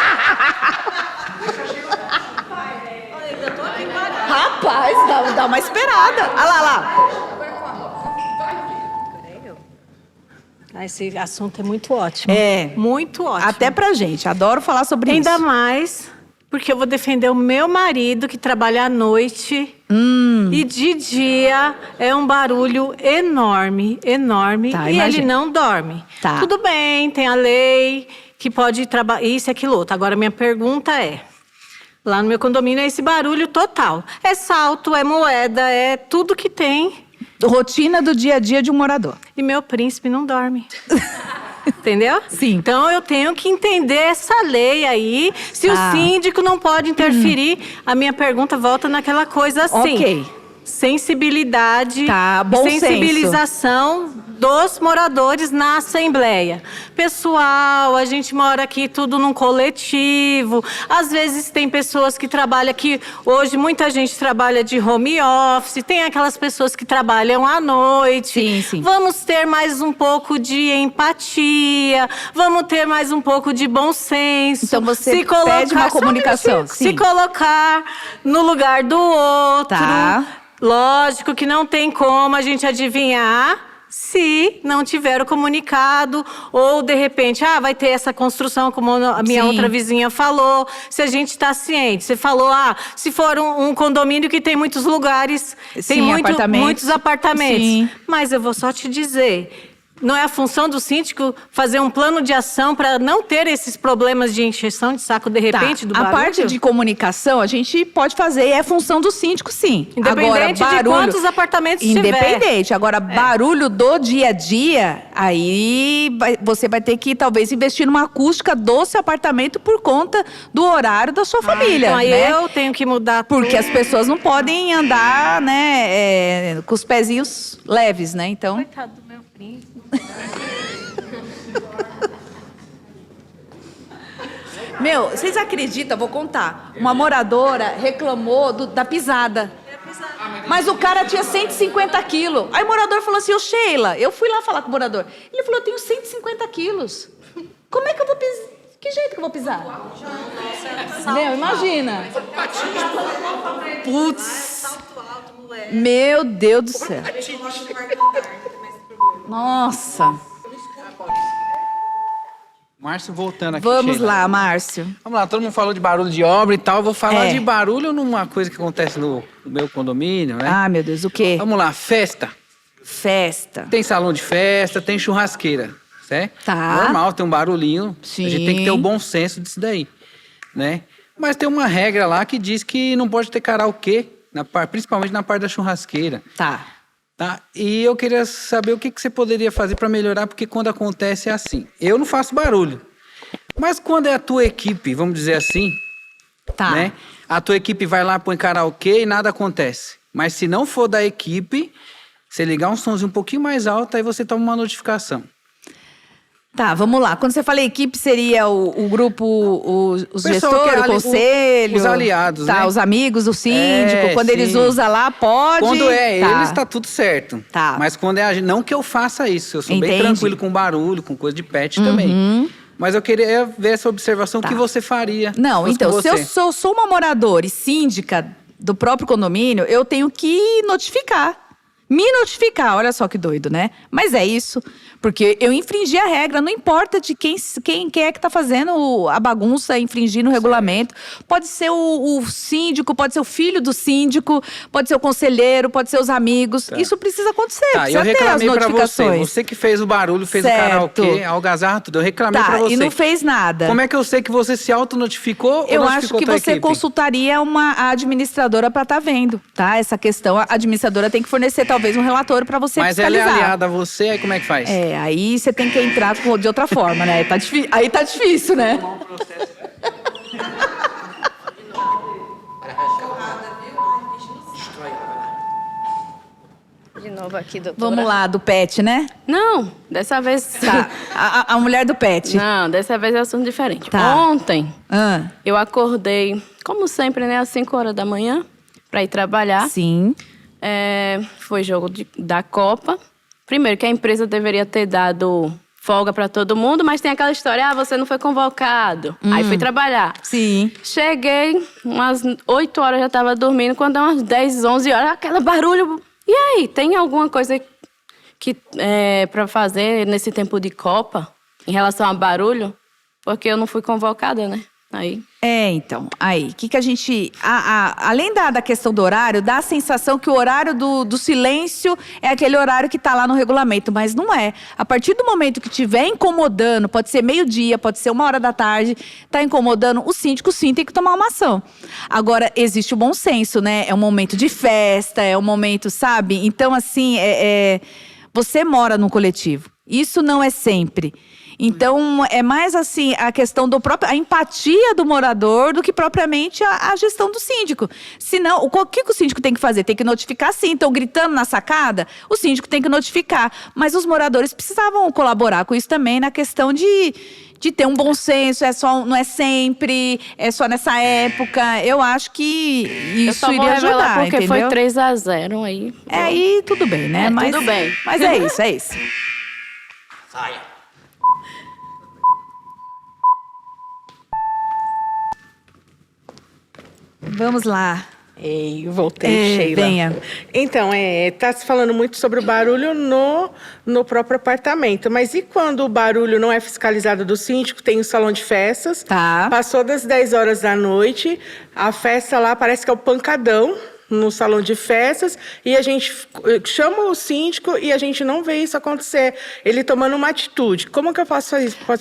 Rapaz, dá uma esperada. Olha lá. Esse assunto é muito ótimo. É. Muito ótimo. Até pra gente. Adoro falar sobre Ainda isso. mais porque eu vou defender o meu marido que trabalha à noite. E de dia é um barulho enorme, enorme. Tá, e imagina. ele não dorme. Tá. Tudo bem, tem a lei que pode trabalhar isso e aquilo outro. Agora, minha pergunta é... Lá no meu condomínio é esse barulho total. É salto, é moeda, é tudo que tem. Rotina do dia a dia de um morador. E meu príncipe não dorme. Entendeu? Sim. Então eu tenho que entender essa lei aí. Se Tá. o síndico não pode interferir, a minha pergunta volta naquela coisa assim. Ok. Sensibilidade, Tá, bom sensibilização dos moradores na Assembleia. Pessoal, a gente mora aqui tudo num coletivo. Às vezes tem pessoas que trabalham aqui. Hoje muita gente trabalha de home office. Tem aquelas pessoas que trabalham à noite. Sim, sim. Vamos ter mais um pouco de empatia. Vamos ter mais um pouco de bom senso. Então você Se colocar, pede uma só um comunicação, minutinho. Se sim. colocar no lugar do outro. Tá. Lógico que não tem como a gente adivinhar se não tiver o comunicado ou, de repente, vai ter essa construção, como a minha Sim. outra vizinha falou, se a gente está ciente. Você falou, se for um condomínio que tem muitos lugares, tem Sim, apartamentos. muitos apartamentos. Sim. Mas eu vou só te dizer... Não é a função do síndico fazer um plano de ação para não ter esses problemas de encheção de saco de repente do a barulho? parte de comunicação a gente pode fazer, é função do síndico, sim. Independente Agora, de quantos apartamentos tiver. Independente. Agora, barulho do dia a dia, aí você vai ter que talvez investir numa acústica do seu apartamento por conta do horário da sua família. Então aí né? eu tenho que mudar Porque tudo. as pessoas não podem andar, né, com os pezinhos leves, né? Então. Coitado do meu príncipe. Meu, vocês acreditam? Vou contar. Uma moradora reclamou da pisada. Mas o cara tinha 150 quilos. Aí o morador falou assim, ô Sheila, eu fui lá falar com o morador. Ele falou, eu tenho 150 quilos. Como é que eu vou pisar? Que jeito que eu vou pisar? Meu, imagina. Putz. Meu Deus do céu. Nossa. Márcio voltando aqui, Vamos Sheila. lá, Márcio. Vamos lá, todo mundo falou de barulho de obra e tal. Eu vou falar É. de barulho numa coisa que acontece no meu condomínio, né? Ah, meu Deus, o quê? Vamos lá, festa. Festa. Tem salão de festa, tem churrasqueira, certo? Tá. Normal, tem um barulhinho. Sim. A gente tem que ter o bom senso disso daí, né? Mas tem uma regra lá que diz que não pode ter karaokê, principalmente na parte da churrasqueira. Tá. E eu queria saber o que você poderia fazer para melhorar, porque quando acontece é assim. Eu não faço barulho. Mas quando é a tua equipe, vamos dizer assim, Tá. né? A tua equipe vai lá, põe karaokê e nada acontece. Mas se não for da equipe, você ligar um somzinho um pouquinho mais alto, aí você toma uma notificação. Tá, vamos lá. Quando você fala equipe, seria o grupo, os Pessoal que é gestores, o ali- conselho? os aliados, tá, né? os amigos, o síndico. Quando eles sim. usam lá, pode. Quando é tá. eles, tá tudo certo. Tá. Mas quando é a gente... Não que eu faça isso. Eu sou bem Entendi. tranquilo com barulho, com coisa de pet também. Mas eu queria ver essa observação que você faria. Não, fosse então, com se eu você. sou uma moradora e síndica do próprio condomínio, eu tenho que notificar. Me notificar, olha só que doido, né? Mas é isso, porque eu infringi a regra, não importa de quem é que tá fazendo a bagunça, infringindo o regulamento. Pode ser o síndico, pode ser o filho do síndico, pode ser o conselheiro, pode ser os amigos. Isso precisa acontecer, Tá, eu precisa ter as reclamei pra você. notificações. Você que fez o barulho, fez Certo. o karaokê, a algazarra, tudo. Eu reclamei pra Tá, você. e não fez nada. Como é que eu sei que você se autonotificou Eu ou acho notificou que tua você equipe? consultaria a administradora para estar vendo, tá? Essa questão, a administradora tem que fornecer talvez um relatório para você Mas ela é fiscalizar. aliada a você, aí como é que faz? É, aí você tem que entrar de outra forma, né? Aí tá difícil, né? De novo aqui, doutora. Vamos lá, do pet, né? Não, dessa vez... Tá, a mulher do pet. Não, dessa vez é assunto diferente. Tá. Ontem, eu acordei, como sempre, né? Às 5 horas da manhã, pra ir trabalhar. Sim. Foi jogo da Copa. Primeiro, que a empresa deveria ter dado folga pra todo mundo, mas tem aquela história, você não foi convocado. Aí fui trabalhar. Sim. Cheguei, umas 8 horas já tava dormindo, quando dá umas 10, 11 horas, aquele barulho... E aí, tem alguma coisa para fazer nesse tempo de Copa, em relação a barulho? Porque eu não fui convocada, né? Aí. Então, aí, o que a gente... além da questão do horário, dá a sensação que o horário do silêncio é aquele horário que tá lá no regulamento, mas não é. A partir do momento que estiver incomodando, pode ser meio-dia, pode ser 1h da tarde, tá incomodando, o síndico sim tem que tomar uma ação. Agora, existe o bom senso, né? É um momento de festa, é um momento, sabe? Então, assim, você mora num coletivo. Isso não é sempre. Então, é mais assim, a questão a empatia do morador do que propriamente a gestão do síndico. Senão, o que o síndico tem que fazer? Tem que notificar sim. Estão gritando na sacada? O síndico tem que notificar. Mas os moradores precisavam colaborar com isso também na questão de ter um bom senso, não é sempre, é só nessa época. Eu acho que isso iria ajudar, porque entendeu? foi 3-0 aí. Aí tudo bem, né? Tudo bem. Mas é isso, é isso. Saia. Vamos lá. Ei, voltei, Sheila. Venha. Então, tá se falando muito sobre o barulho no próprio apartamento. Mas e quando o barulho não é fiscalizado do síndico, tem o salão de festas. Tá. Passou das 10 horas da noite, a festa lá parece que é o pancadão no salão de festas, e a gente chama o síndico e a gente não vê isso acontecer. Ele tomando uma atitude. Como que eu posso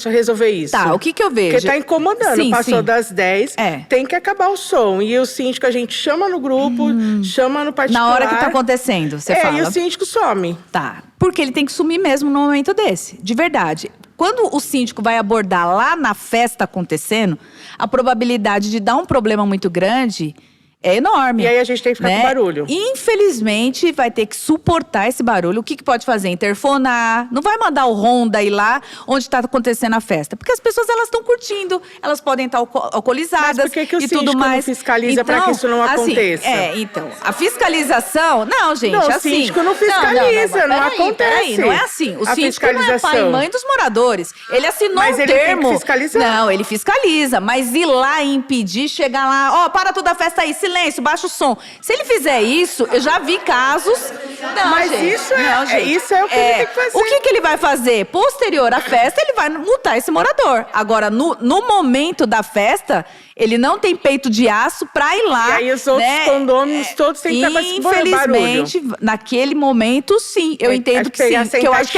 resolver isso? Tá, o que eu vejo? Porque tá incomodando. Sim, Passou sim. das 10, tem que acabar o som. E o síndico a gente chama no grupo, chama no particular. Na hora que tá acontecendo, você fala. E o síndico some. Tá. Porque ele tem que sumir mesmo no momento desse. De verdade. Quando o síndico vai abordar lá na festa acontecendo, a probabilidade de dar um problema muito grande é enorme. E aí a gente tem que ficar com barulho. Infelizmente, vai ter que suportar esse barulho. O que pode fazer? Interfonar. Não vai mandar o Honda ir lá onde está acontecendo a festa. Porque as pessoas, elas estão curtindo. Elas podem estar alcoolizadas. Mas por que o e síndico tudo mais. não fiscaliza para que isso não aconteça? Então, a fiscalização... Não, gente, Não, o assim... síndico não fiscaliza, não acontece. Peraí, não é assim. O a síndico não é pai e fiscalização. mãe dos moradores. Ele assinou Mas um ele tem termo. que fiscalizar. Não, ele fiscaliza. Mas ir lá e impedir, chegar lá... Para tudo a festa aí, silêncio, baixa o som. Se ele fizer isso, eu já vi casos... Não, Mas gente, isso é não, gente. isso é o que ele tem que fazer. O que ele vai fazer? Posterior à festa, ele vai multar esse morador. Agora, no momento da festa, ele não tem peito de aço pra ir lá. E aí os outros condôminos todos têm que estar Infelizmente, naquele momento, sim. Eu entendo que sim. Que eu acho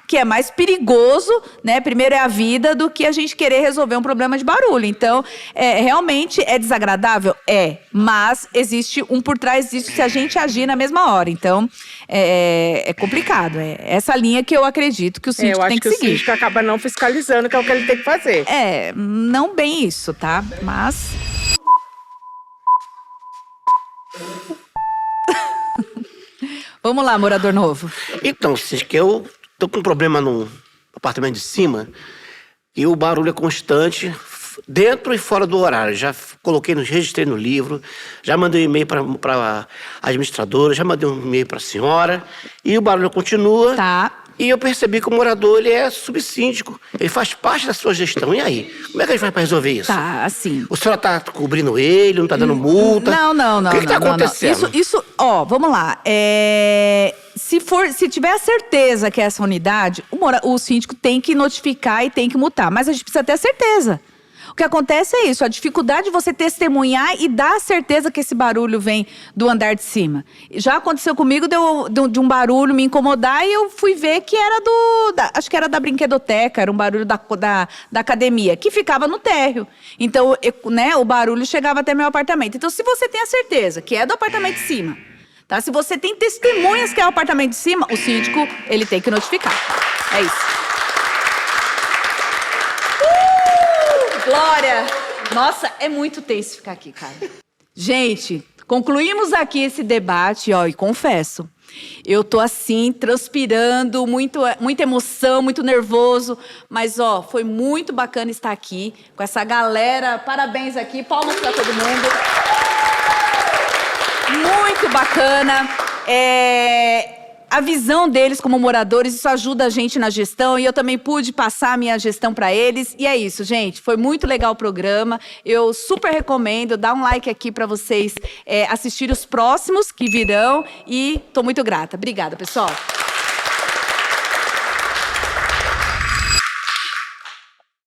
que é mais perigoso, né? Primeiro é a vida do que a gente querer resolver um problema de barulho. Então, realmente é desagradável? Mas existe por trás disso se a gente agir na mesma hora. Então, é complicado. É essa linha que eu acredito que o síndico tem que seguir. Eu acho que o síndico acaba não fiscalizando, que é o que ele tem que fazer. Não bem isso, tá? Mas... Vamos lá, morador novo. Então, Cíndico, eu tô com um problema no apartamento de cima, e o barulho é constante, dentro e fora do horário. Já coloquei, registrei no livro, já mandei um e-mail para a administradora, já mandei um e-mail para a senhora, e o barulho continua. Tá. E eu percebi que o morador, ele é subsíndico, ele faz parte da sua gestão. E aí? Como é que a gente vai para resolver isso? Tá, assim. O senhor está cobrindo ele, não está dando multa? Não. O que está acontecendo? Isso, vamos lá. Se tiver a certeza que é essa unidade, o síndico tem que notificar e tem que multar. Mas a gente precisa ter a certeza. O que acontece é isso, a dificuldade de você testemunhar e dar a certeza que esse barulho vem do andar de cima. Já aconteceu comigo de um barulho me incomodar e eu fui ver que era acho que era da brinquedoteca, era um barulho da academia, que ficava no térreo. Então, o barulho chegava até meu apartamento. Então, se você tem a certeza que é do apartamento de cima, tá? Se você tem testemunhas que é o apartamento de cima, o síndico, ele tem que notificar. É isso. Glória! Nossa, é muito tenso ficar aqui, cara. Gente, concluímos aqui esse debate, e confesso, eu tô assim, transpirando, muita emoção, muito nervoso, mas foi muito bacana estar aqui com essa galera. Parabéns aqui, palmas pra todo mundo. Muito bacana. A visão deles como moradores, isso ajuda a gente na gestão e eu também pude passar a minha gestão para eles. E é isso, gente. Foi muito legal o programa. Eu super recomendo. Dá um like aqui para vocês assistirem os próximos que virão. E tô muito grata. Obrigada, pessoal.